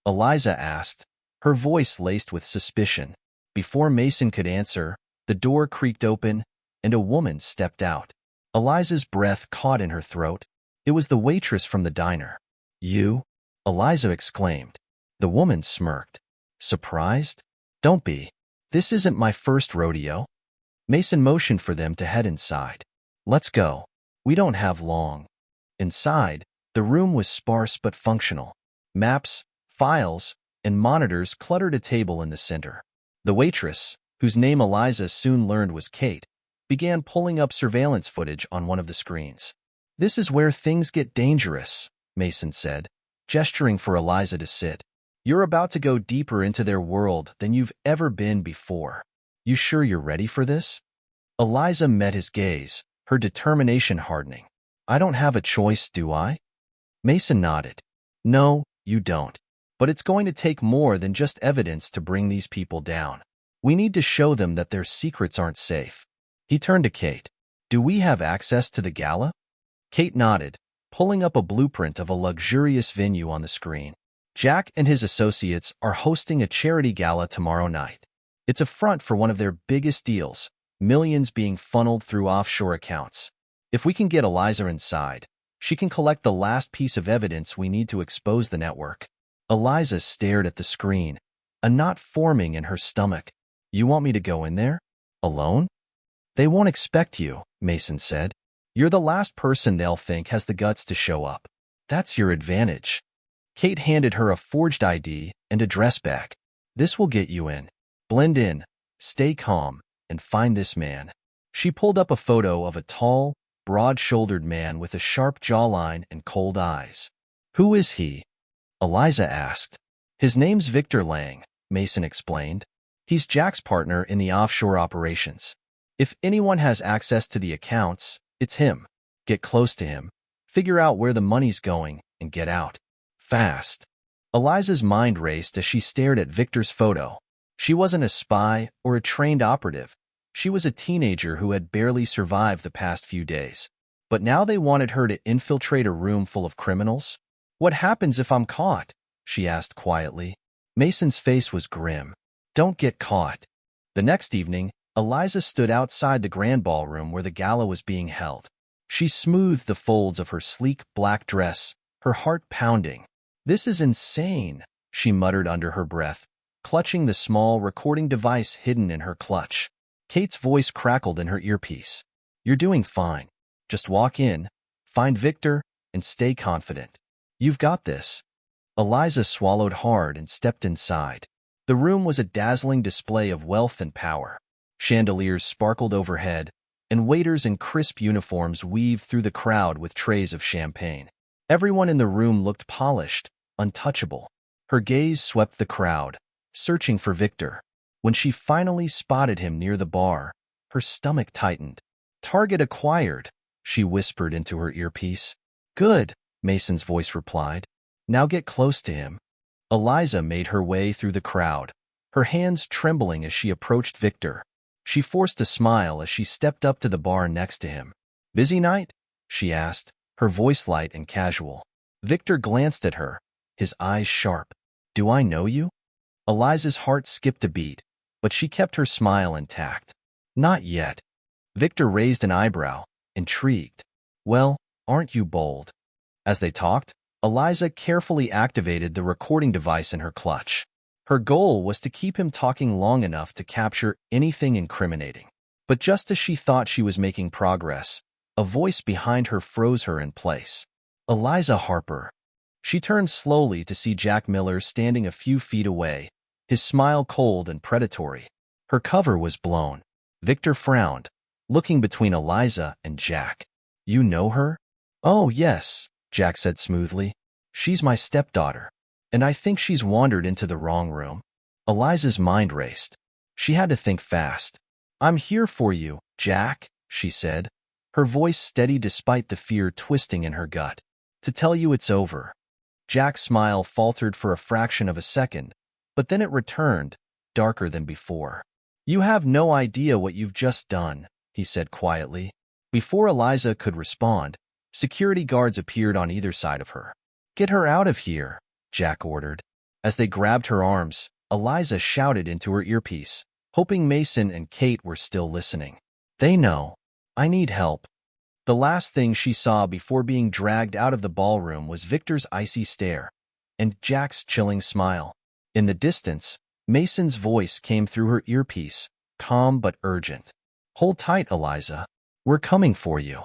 Eliza asked, her voice laced with suspicion. Before Mason could answer, the door creaked open, and a woman stepped out. Eliza's breath caught in her throat. It was the waitress from the diner. "You?" Eliza exclaimed. The woman smirked. "Surprised? Don't be. This isn't my first rodeo." Mason motioned for them to head inside. "Let's go. We don't have long." Inside, the room was sparse but functional. Maps, files, and monitors cluttered a table in the center. The waitress, whose name Eliza soon learned was Kate, began pulling up surveillance footage on one of the screens. "This is where things get dangerous," Mason said, gesturing for Eliza to sit. "You're about to go deeper into their world than you've ever been before. You sure you're ready for this?" Eliza met his gaze, her determination hardening. "I don't have a choice, do I?" Mason nodded. "No, you don't. But it's going to take more than just evidence to bring these people down. We need to show them that their secrets aren't safe." He turned to Kate. "Do we have access to the gala?" Kate nodded, pulling up a blueprint of a luxurious venue on the screen. "Jack and his associates are hosting a charity gala tomorrow night. It's a front for one of their biggest deals, millions being funneled through offshore accounts. If we can get Eliza inside, she can collect the last piece of evidence we need to expose the network." Eliza stared at the screen, a knot forming in her stomach. "You want me to go in there? Alone?" "They won't expect you," Mason said. "You're the last person they'll think has the guts to show up. That's your advantage." Kate handed her a forged ID and a dress bag. "This will get you in. Blend in, stay calm, and find this man." She pulled up a photo of a tall, broad-shouldered man with a sharp jawline and cold eyes. "Who is he?" Eliza asked. "His name's Victor Lang," Mason explained. He's Jack's partner in the offshore operations. If anyone has access to the accounts, it's him. Get close to him, figure out where the money's going, and get out. Fast. Eliza's mind raced as she stared at Victor's photo. She wasn't a spy or a trained operative. She was a teenager who had barely survived the past few days. But now they wanted her to infiltrate a room full of criminals? What happens if I'm caught? She asked quietly. Mason's face was grim. Don't get caught. The next evening, Eliza stood outside the grand ballroom where the gala was being held. She smoothed the folds of her sleek black dress, her heart pounding. This is insane, she muttered under her breath, clutching the small recording device hidden in her clutch. Kate's voice crackled in her earpiece. You're doing fine. Just walk in, find Victor, and stay confident. You've got this. Eliza swallowed hard and stepped inside. The room was a dazzling display of wealth and power. Chandeliers sparkled overhead, and waiters in crisp uniforms weaved through the crowd with trays of champagne. Everyone in the room looked polished, untouchable. Her gaze swept the crowd, searching for Victor. When she finally spotted him near the bar, her stomach tightened. Target acquired, she whispered into her earpiece. Good, Mason's voice replied. Now get close to him. Eliza made her way through the crowd, her hands trembling as she approached Victor. She forced a smile as she stepped up to the bar next to him. Busy night? She asked, her voice light and casual. Victor glanced at her, his eyes sharp. Do I know you? Eliza's heart skipped a beat, but she kept her smile intact. Not yet. Victor raised an eyebrow, intrigued. Well, aren't you bold? As they talked, Eliza carefully activated the recording device in her clutch. Her goal was to keep him talking long enough to capture anything incriminating. But just as she thought she was making progress, a voice behind her froze her in place. Eliza Harper. She turned slowly to see Jack Miller standing a few feet away, his smile cold and predatory. Her cover was blown. Victor frowned, looking between Eliza and Jack. You know her? Oh, yes, Jack said smoothly. She's my stepdaughter, and I think she's wandered into the wrong room. Eliza's mind raced. She had to think fast. I'm here for you, Jack, she said, her voice steady despite the fear twisting in her gut. To tell you it's over. Jack's smile faltered for a fraction of a second, but then it returned, darker than before. You have no idea what you've just done, he said quietly. Before Eliza could respond, security guards appeared on either side of her. Get her out of here, Jack ordered. As they grabbed her arms, Eliza shouted into her earpiece, hoping Mason and Kate were still listening. They know. I need help. The last thing she saw before being dragged out of the ballroom was Victor's icy stare and Jack's chilling smile. In the distance, Mason's voice came through her earpiece, calm but urgent. Hold tight, Eliza. We're coming for you.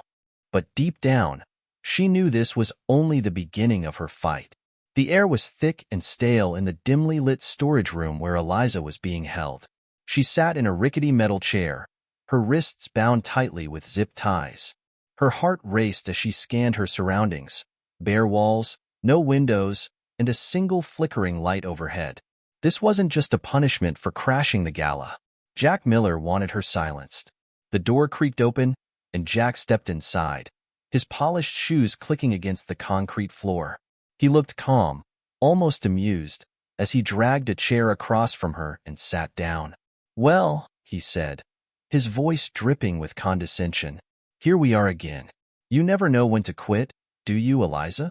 But deep down, she knew this was only the beginning of her fight. The air was thick and stale in the dimly lit storage room where Eliza was being held. She sat in a rickety metal chair, her wrists bound tightly with zip ties. Her heart raced as she scanned her surroundings. Bare walls, no windows, and a single flickering light overhead. This wasn't just a punishment for crashing the gala. Jack Miller wanted her silenced. The door creaked open, and Jack stepped inside, his polished shoes clicking against the concrete floor. He looked calm, almost amused, as he dragged a chair across from her and sat down. Well, he said, his voice dripping with condescension, here we are again. You never know when to quit, do you, Eliza?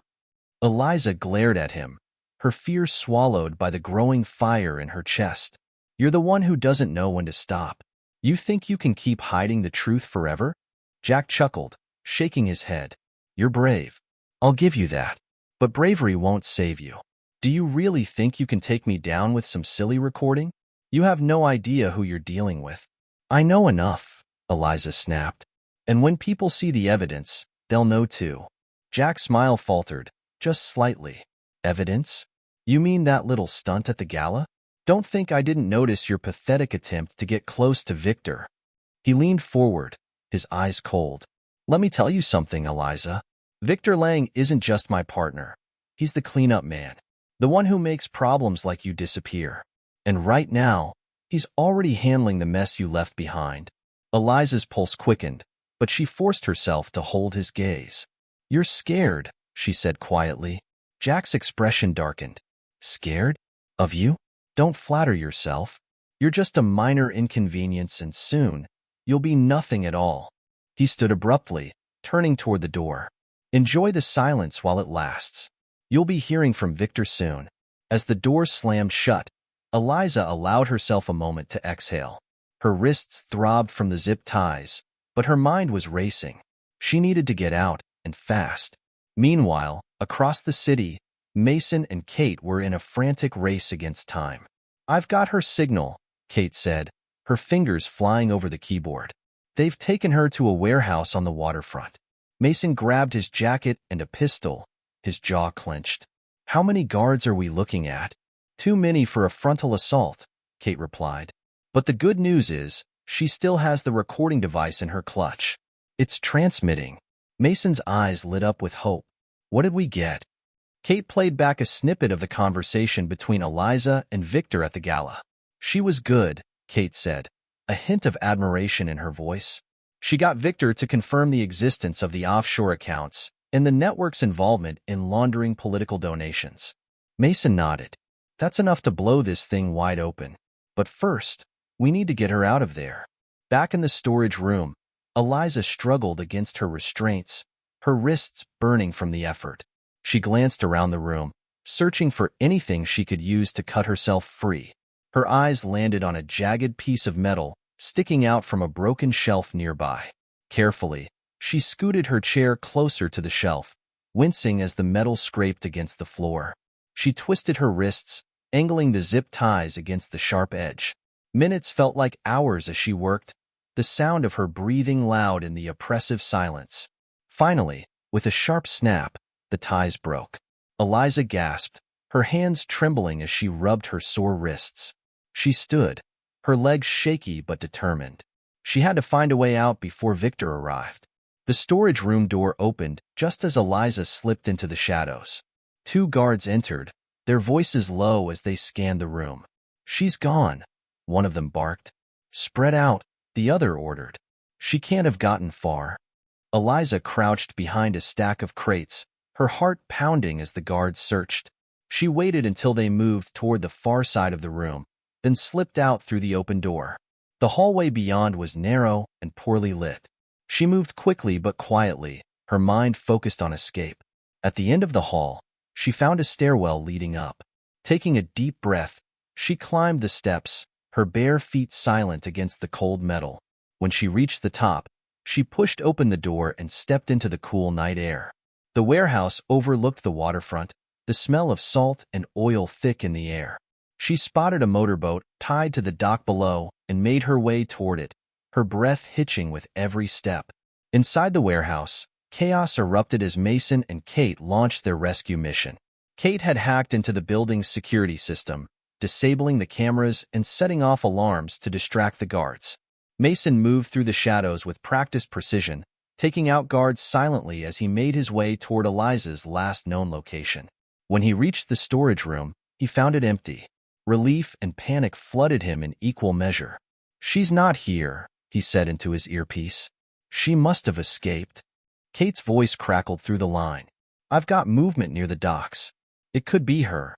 Eliza glared at him, her fear swallowed by the growing fire in her chest. You're the one who doesn't know when to stop. You think you can keep hiding the truth forever? Jack chuckled, shaking his head. You're brave. I'll give you that. But bravery won't save you. Do you really think you can take me down with some silly recording? You have no idea who you're dealing with. I know enough, Eliza snapped. And when people see the evidence, they'll know too. Jack's smile faltered, just slightly. Evidence? You mean that little stunt at the gala? Don't think I didn't notice your pathetic attempt to get close to Victor. He leaned forward, his eyes cold. Let me tell you something, Eliza. Victor Lang isn't just my partner. He's the cleanup man. The one who makes problems like you disappear. And right now, He's already handling the mess you left behind. Eliza's pulse quickened, but she forced herself to hold his gaze. You're scared, she said quietly. Jack's expression darkened. Scared? Of you? Don't flatter yourself. You're just a minor inconvenience and soon, you'll be nothing at all. He stood abruptly, turning toward the door. Enjoy the silence while it lasts. You'll be hearing from Victor soon. As the door slammed shut, Eliza allowed herself a moment to exhale. Her wrists throbbed from the zip ties, but her mind was racing. She needed to get out, and fast. Meanwhile, across the city, Mason and Kate were in a frantic race against time. I've got her signal, Kate said, her fingers flying over the keyboard. They've taken her to a warehouse on the waterfront. Mason grabbed his jacket and a pistol, his jaw clenched. How many guards are we looking at? Too many for a frontal assault, Kate replied. But the good news is, she still has the recording device in her clutch. It's transmitting. Mason's eyes lit up with hope. What did we get? Kate played back a snippet of the conversation between Eliza and Victor at the gala. She was good, Kate said, a hint of admiration in her voice. She got Victor to confirm the existence of the offshore accounts and the network's involvement in laundering political donations. Mason nodded. That's enough to blow this thing wide open. But first, we need to get her out of there. Back in the storage room, Eliza struggled against her restraints, her wrists burning from the effort. She glanced around the room, searching for anything she could use to cut herself free. Her eyes landed on a jagged piece of metal sticking out from a broken shelf nearby. Carefully, she scooted her chair closer to the shelf, wincing as the metal scraped against the floor. She twisted her wrists, angling the zip ties against the sharp edge. Minutes felt like hours as she worked, the sound of her breathing loud in the oppressive silence. Finally, with a sharp snap, the ties broke. Eliza gasped, her hands trembling as she rubbed her sore wrists. She stood, her legs shaky but determined. She had to find a way out before Victor arrived. The storage room door opened just as Eliza slipped into the shadows. 2 guards entered, their voices low as they scanned the room. She's gone, one of them barked. Spread out, the other ordered. She can't have gotten far. Eliza crouched behind a stack of crates, her heart pounding as the guards searched. She waited until they moved toward the far side of the room, then slipped out through the open door. The hallway beyond was narrow and poorly lit. She moved quickly but quietly, her mind focused on escape. At the end of the hall, she found a stairwell leading up. Taking a deep breath, she climbed the steps, her bare feet silent against the cold metal. When she reached the top, she pushed open the door and stepped into the cool night air. The warehouse overlooked the waterfront, the smell of salt and oil thick in the air. She spotted a motorboat tied to the dock below and made her way toward it, her breath hitching with every step. Inside the warehouse, chaos erupted as Mason and Kate launched their rescue mission. Kate had hacked into the building's security system, disabling the cameras and setting off alarms to distract the guards. Mason moved through the shadows with practiced precision, taking out guards silently as he made his way toward Eliza's last known location. When he reached the storage room, he found it empty. Relief and panic flooded him in equal measure. She's not here, he said into his earpiece. She must have escaped. Kate's voice crackled through the line. I've got movement near the docks. It could be her.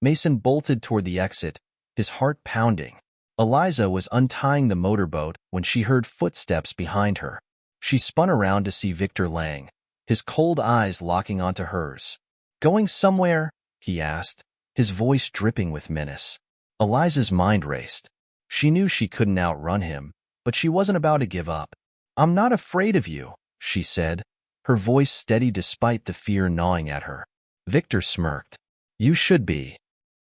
Mason bolted toward the exit, his heart pounding. Eliza was untying the motorboat when she heard footsteps behind her. She spun around to see Victor Lang, his cold eyes locking onto hers. Going somewhere? He asked, his voice dripping with menace. Eliza's mind raced. She knew she couldn't outrun him, but she wasn't about to give up. I'm not afraid of you, she said, her voice steady despite the fear gnawing at her. Victor smirked. You should be.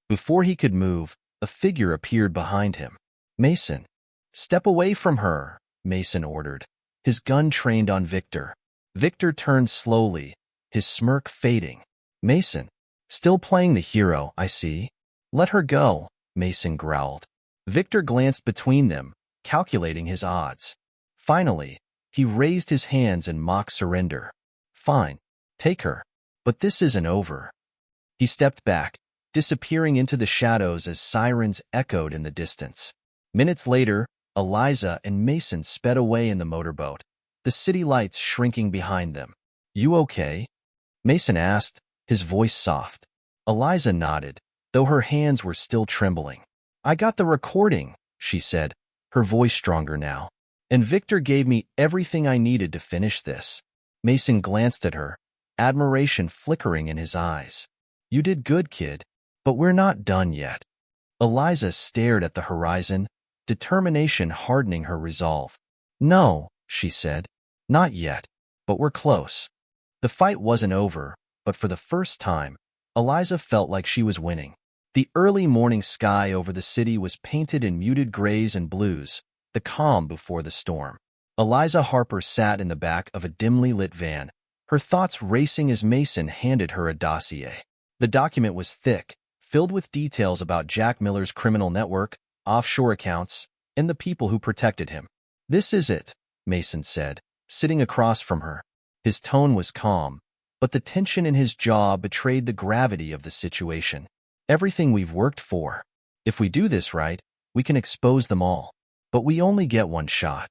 Before he could move, a figure appeared behind him. Mason. Step away from her, Mason ordered, his gun trained on Victor. Victor turned slowly, his smirk fading. Mason. Still playing the hero, I see. Let her go, Mason growled. Victor glanced between them, calculating his odds. Finally, he raised his hands in mock surrender. Fine, take her. But this isn't over. He stepped back, disappearing into the shadows as sirens echoed in the distance. Minutes later, Eliza and Mason sped away in the motorboat, the city lights shrinking behind them. "You okay?" Mason asked, his voice soft. Eliza nodded, though her hands were still trembling. "I got the recording," she said, her voice stronger now. "And Victor gave me everything I needed to finish this." Mason glanced at her, admiration flickering in his eyes. "You did good, kid. But we're not done yet." Eliza stared at the horizon, determination hardening her resolve. "No," she said, "not yet. But we're close." The fight wasn't over, but for the first time, Eliza felt like she was winning. The early morning sky over the city was painted in muted grays and blues, the calm before the storm. Eliza Harper sat in the back of a dimly lit van, her thoughts racing as Mason handed her a dossier. The document was thick, filled with details about Jack Miller's criminal network, offshore accounts, and the people who protected him. "This is it," Mason said, sitting across from her. His tone was calm, but the tension in his jaw betrayed the gravity of the situation. "Everything we've worked for. If we do this right, we can expose them all. But we only get one shot."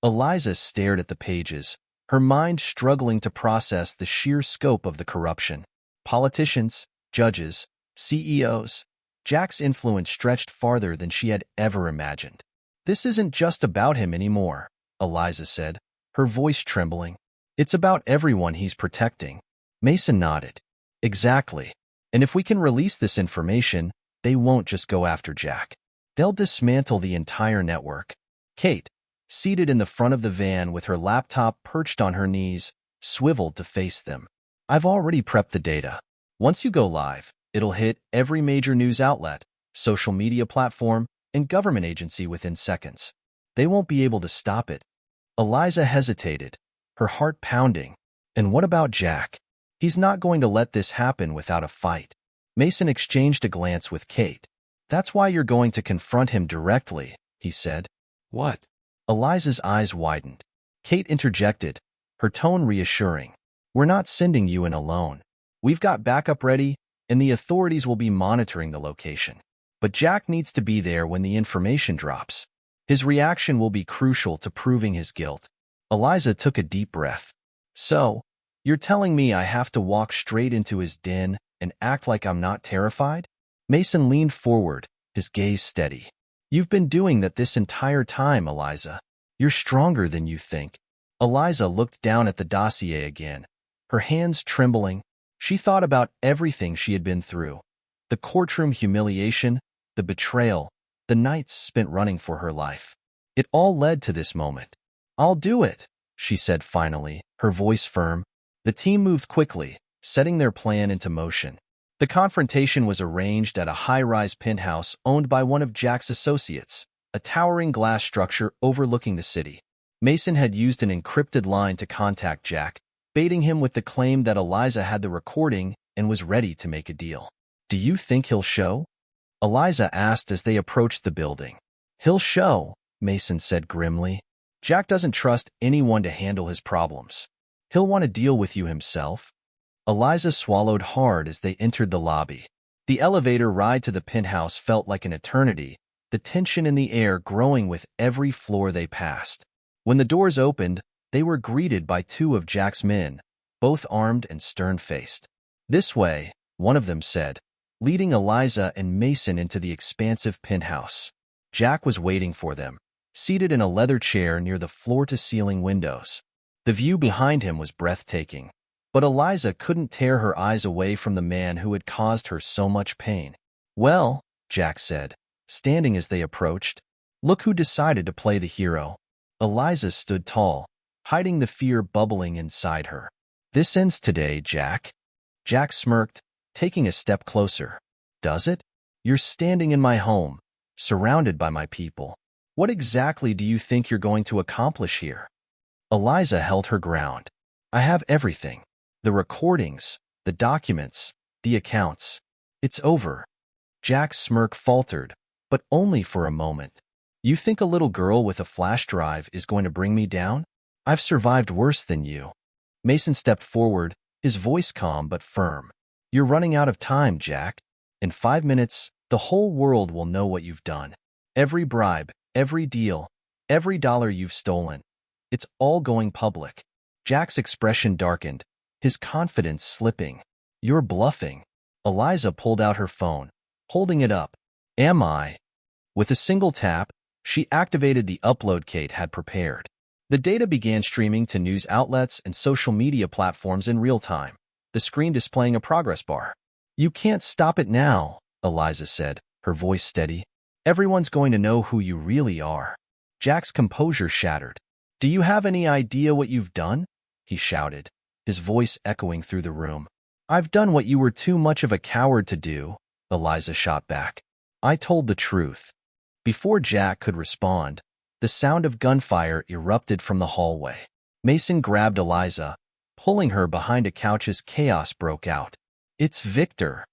Eliza stared at the pages, her mind struggling to process the sheer scope of the corruption. Politicians, judges, CEOs. Jack's influence stretched farther than she had ever imagined. "This isn't just about him anymore," Eliza said, her voice trembling. "It's about everyone he's protecting." Mason nodded. "Exactly. And if we can release this information, they won't just go after Jack. They'll dismantle the entire network." Kate, seated in the front of the van with her laptop perched on her knees, swiveled to face them. "I've already prepped the data. Once you go live, it'll hit every major news outlet, social media platform, and government agency within seconds. They won't be able to stop it." Eliza hesitated, her heart pounding. "And what about Jack? He's not going to let this happen without a fight." Mason exchanged a glance with Kate. "That's why you're going to confront him directly," he said. "What?" Eliza's eyes widened. Kate interjected, her tone reassuring. "We're not sending you in alone. We've got backup ready, and the authorities will be monitoring the location. But Jack needs to be there when the information drops. His reaction will be crucial to proving his guilt." Eliza took a deep breath. "So, you're telling me I have to walk straight into his den and act like I'm not terrified?" Mason leaned forward, his gaze steady. "You've been doing that this entire time, Eliza. You're stronger than you think." Eliza looked down at the dossier again, her hands trembling. She thought about everything she had been through. The courtroom humiliation, the betrayal, the nights spent running for her life. It all led to this moment. "I'll do it," she said finally, her voice firm. The team moved quickly, setting their plan into motion. The confrontation was arranged at a high-rise penthouse owned by one of Jack's associates, a towering glass structure overlooking the city. Mason had used an encrypted line to contact Jack, baiting him with the claim that Eliza had the recording and was ready to make a deal. "Do you think he'll show?" Eliza asked as they approached the building. "He'll show," Mason said grimly. "Jack doesn't trust anyone to handle his problems. He'll want to deal with you himself." Eliza swallowed hard as they entered the lobby. The elevator ride to the penthouse felt like an eternity, the tension in the air growing with every floor they passed. When the doors opened, they were greeted by two of Jack's men, both armed and stern-faced. "This way," one of them said, leading Eliza and Mason into the expansive penthouse. Jack was waiting for them, seated in a leather chair near the floor-to-ceiling windows. The view behind him was breathtaking, but Eliza couldn't tear her eyes away from the man who had caused her so much pain. "Well," Jack said, standing as they approached, "look who decided to play the hero." Eliza stood tall, hiding the fear bubbling inside her. "This ends today, Jack." Jack smirked, taking a step closer. "Does it? You're standing in my home, surrounded by my people. What exactly do you think you're going to accomplish here?" Eliza held her ground. "I have everything. The recordings, the documents, the accounts. It's over." Jack's smirk faltered, but only for a moment. "You think a little girl with a flash drive is going to bring me down? I've survived worse than you." Mason stepped forward, his voice calm but firm. "You're running out of time, Jack. In 5 minutes, the whole world will know what you've done. Every bribe, Every deal, every dollar you've stolen. It's all going public. Jack's expression darkened, his confidence slipping. You're bluffing. Eliza pulled out her phone, holding it up. Am I? With a single tap, she activated the upload Kate had prepared. The data began streaming to news outlets and social media platforms in real time, the screen displaying a progress bar. You can't stop it now, Eliza said, her voice steady. Everyone's going to know who you really are. Jack's composure shattered. Do you have any idea what you've done? He shouted, his voice echoing through the room. I've done what you were too much of a coward to do, Eliza shot back. I told the truth. Before Jack could respond, the sound of gunfire erupted from the hallway. Mason grabbed Eliza, pulling her behind a couch as chaos broke out. It's Victor,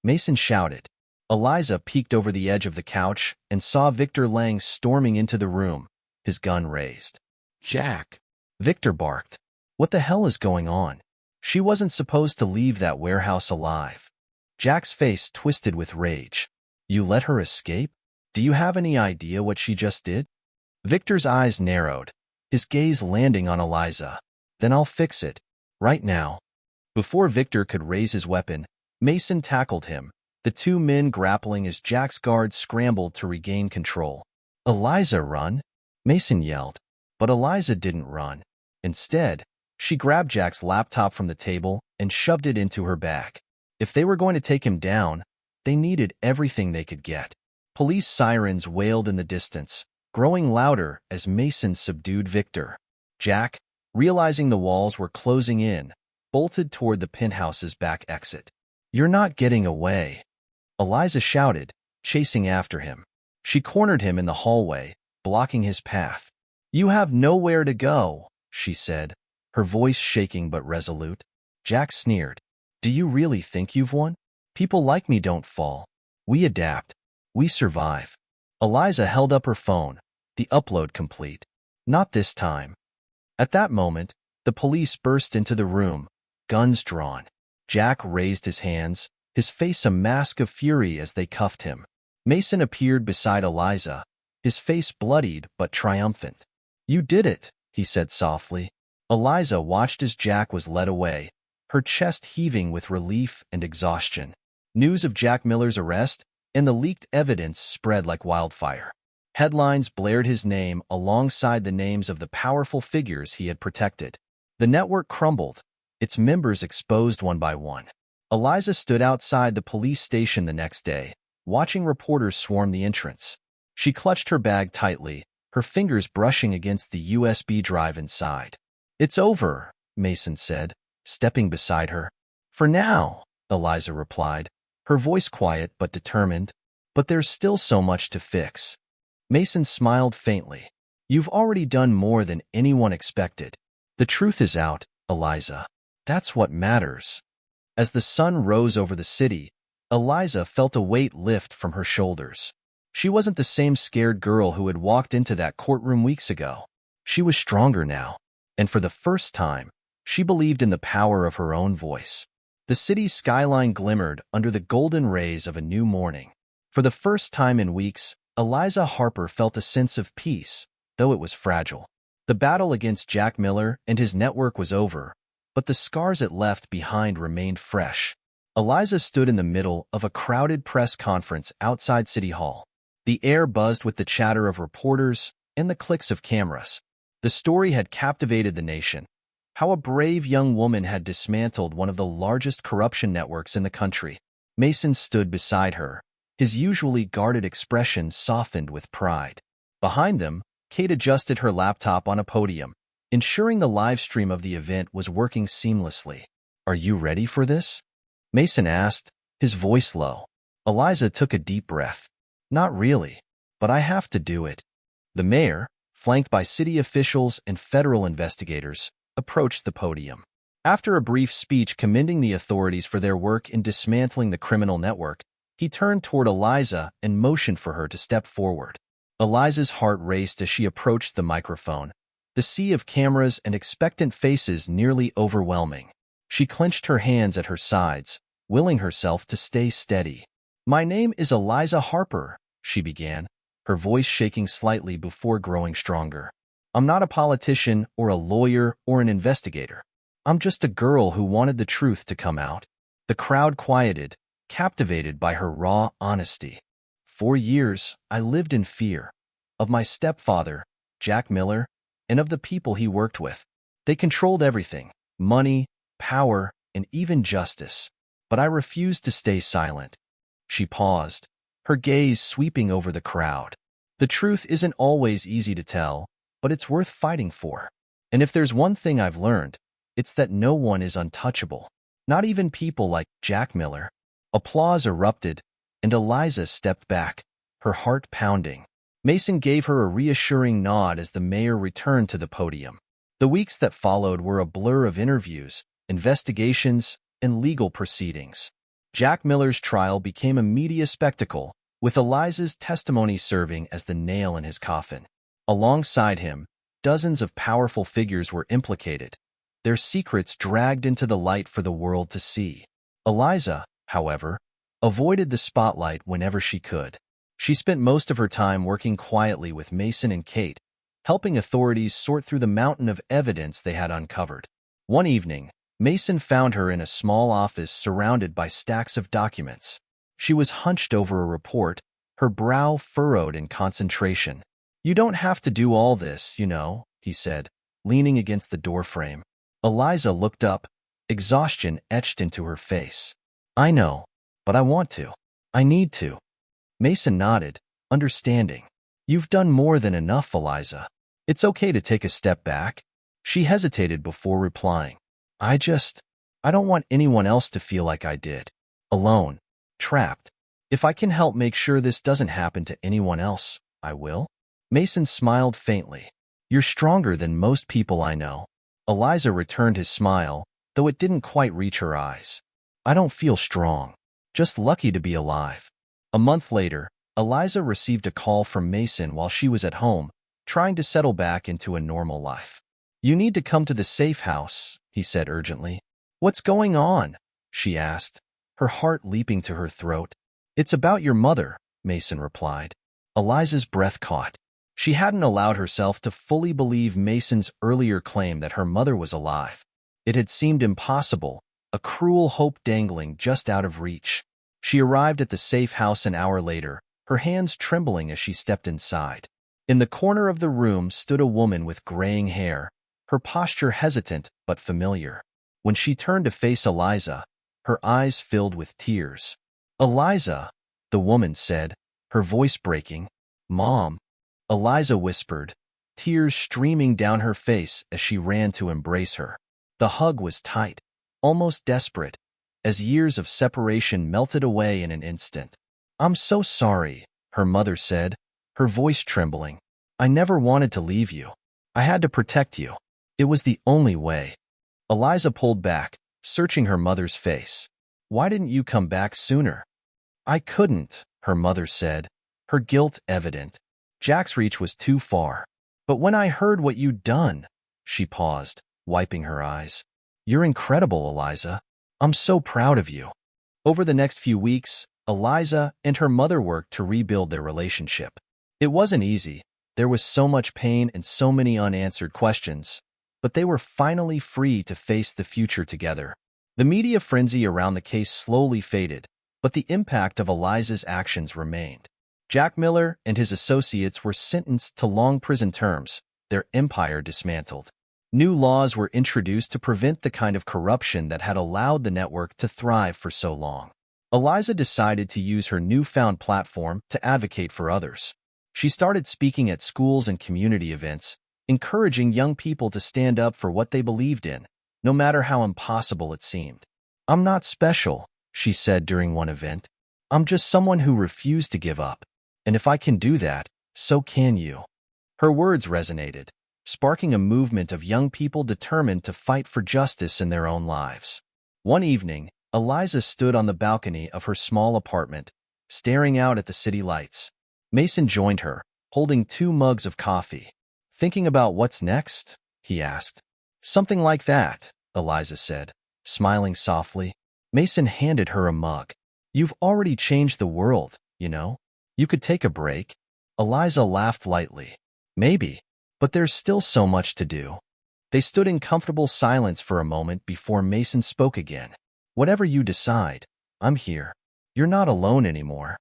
Mason shouted. Eliza peeked over the edge of the couch and saw Victor Lang storming into the room, his gun raised. Jack, Victor barked. What the hell is going on? She wasn't supposed to leave that warehouse alive. Jack's face twisted with rage. You let her escape? Do you have any idea what she just did? Victor's eyes narrowed, his gaze landing on Eliza. Then I'll fix it. Right now. Before Victor could raise his weapon, Mason tackled him, the two men grappling as Jack's guards scrambled to regain control. Eliza, run! Mason yelled, but Eliza didn't run. Instead, she grabbed Jack's laptop from the table and shoved it into her bag. If they were going to take him down, they needed everything they could get. Police sirens wailed in the distance, growing louder as Mason subdued Victor. Jack, realizing the walls were closing in, bolted toward the penthouse's back exit. You're not getting away, Eliza shouted, chasing after him. She cornered him in the hallway, blocking his path. You have nowhere to go, she said, her voice shaking but resolute. Jack sneered. Do you really think you've won? People like me don't fall. We adapt. We survive. Eliza held up her phone, the upload complete. Not this time. At that moment, the police burst into the room, guns drawn. Jack raised his hands, his face a mask of fury as they cuffed him. Mason appeared beside Eliza, his face bloodied but triumphant. You did it, he said softly. Eliza watched as Jack was led away, her chest heaving with relief and exhaustion. News of Jack Miller's arrest and the leaked evidence spread like wildfire. Headlines blared his name alongside the names of the powerful figures he had protected. The network crumbled, its members exposed one by one. Eliza stood outside the police station the next day, watching reporters swarm the entrance. She clutched her bag tightly, her fingers brushing against the USB drive inside. It's over, Mason said, stepping beside her. For now, Eliza replied, her voice quiet but determined. But there's still so much to fix. Mason smiled faintly. You've already done more than anyone expected. The truth is out, Eliza. That's what matters. As the sun rose over the city, Eliza felt a weight lift from her shoulders. She wasn't the same scared girl who had walked into that courtroom weeks ago. She was stronger now, and for the first time, she believed in the power of her own voice. The city's skyline glimmered under the golden rays of a new morning. For the first time in weeks, Eliza Harper felt a sense of peace, though it was fragile. The battle against Jack Miller and his network was over, but the scars it left behind remained fresh. Eliza stood in the middle of a crowded press conference outside City Hall. The air buzzed with the chatter of reporters and the clicks of cameras. The story had captivated the nation. How a brave young woman had dismantled one of the largest corruption networks in the country. Mason stood beside her, his usually guarded expression softened with pride. Behind them, Kate adjusted her laptop on a podium, ensuring the live stream of the event was working seamlessly. Are you ready for this? Mason asked, his voice low. Eliza took a deep breath. Not really, but I have to do it. The mayor, flanked by city officials and federal investigators, approached the podium. After a brief speech commending the authorities for their work in dismantling the criminal network, he turned toward Eliza and motioned for her to step forward. Eliza's heart raced as she approached the microphone, the sea of cameras and expectant faces nearly overwhelming. She clenched her hands at her sides, willing herself to stay steady. My name is Eliza Harper, she began, her voice shaking slightly before growing stronger. I'm not a politician or a lawyer or an investigator. I'm just a girl who wanted the truth to come out. The crowd quieted, captivated by her raw honesty. For years, I lived in fear of my stepfather, Jack Miller, and of the people he worked with. They controlled everything: money, power, and even justice. But I refused to stay silent. She paused, her gaze sweeping over the crowd. The truth isn't always easy to tell, but it's worth fighting for. And if there's one thing I've learned, it's that no one is untouchable. Not even people like Jack Miller. Applause erupted, and Eliza stepped back, her heart pounding. Mason gave her a reassuring nod as the mayor returned to the podium. The weeks that followed were a blur of interviews, investigations, and legal proceedings. Jack Miller's trial became a media spectacle, with Eliza's testimony serving as the nail in his coffin. Alongside him, dozens of powerful figures were implicated, their secrets dragged into the light for the world to see. Eliza, however, avoided the spotlight whenever she could. She spent most of her time working quietly with Mason and Kate, helping authorities sort through the mountain of evidence they had uncovered. One evening, Mason found her in a small office surrounded by stacks of documents. She was hunched over a report, her brow furrowed in concentration. "You don't have to do all this, you know," he said, leaning against the doorframe. Eliza looked up, exhaustion etched into her face. "I know, but I want to. I need to." Mason nodded, understanding. "You've done more than enough, Eliza. It's okay to take a step back." She hesitated before replying. I don't want anyone else to feel like I did. Alone. Trapped. If I can help make sure this doesn't happen to anyone else, I will." Mason smiled faintly. "You're stronger than most people I know." Eliza returned his smile, though it didn't quite reach her eyes. "I don't feel strong. Just lucky to be alive." A month later, Eliza received a call from Mason while she was at home, trying to settle back into a normal life. "You need to come to the safe house," he said urgently. "What's going on?" she asked, her heart leaping to her throat. "It's about your mother," Mason replied. Eliza's breath caught. She hadn't allowed herself to fully believe Mason's earlier claim that her mother was alive. It had seemed impossible, a cruel hope dangling just out of reach. She arrived at the safe house an hour later, her hands trembling as she stepped inside. In the corner of the room stood a woman with graying hair, her posture hesitant but familiar. When she turned to face Eliza, her eyes filled with tears. "Eliza," the woman said, her voice breaking. "Mom," Eliza whispered, tears streaming down her face as she ran to embrace her. The hug was tight, almost desperate, as years of separation melted away in an instant. "I'm so sorry," her mother said, her voice trembling. "I never wanted to leave you. I had to protect you. It was the only way." Eliza pulled back, searching her mother's face. "Why didn't you come back sooner?" "I couldn't," her mother said, her guilt evident. "Jack's reach was too far. But when I heard what you'd done," she paused, wiping her eyes. "You're incredible, Eliza. I'm so proud of you." Over the next few weeks, Eliza and her mother worked to rebuild their relationship. It wasn't easy. There was so much pain and so many unanswered questions, but they were finally free to face the future together. The media frenzy around the case slowly faded, but the impact of Eliza's actions remained. Jack Miller and his associates were sentenced to long prison terms, their empire dismantled. New laws were introduced to prevent the kind of corruption that had allowed the network to thrive for so long. Eliza decided to use her newfound platform to advocate for others. She started speaking at schools and community events, encouraging young people to stand up for what they believed in, no matter how impossible it seemed. "I'm not special," she said during one event. "I'm just someone who refused to give up. And if I can do that, so can you." Her words resonated, sparking a movement of young people determined to fight for justice in their own lives. One evening, Eliza stood on the balcony of her small apartment, staring out at the city lights. Mason joined her, holding 2 mugs of coffee. "Thinking about what's next?" he asked. "Something like that," Eliza said, smiling softly. Mason handed her a mug. "You've already changed the world, you know. You could take a break." Eliza laughed lightly. Maybe, but there's still so much to do. They stood in comfortable silence for a moment before Mason spoke again. Whatever you decide, I'm here. You're not alone anymore.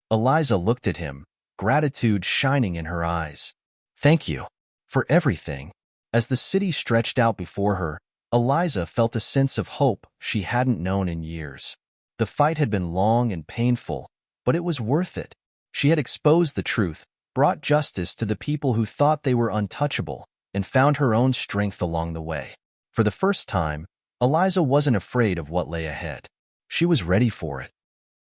Eliza looked at him, gratitude shining in her eyes. Thank you for everything. As the city stretched out before her, Eliza felt a sense of hope she hadn't known in years. The fight had been long and painful, but it was worth it. She had exposed the truth, brought justice to the people who thought they were untouchable, and found her own strength along the way. For the first time, Eliza wasn't afraid of what lay ahead. She was ready for it.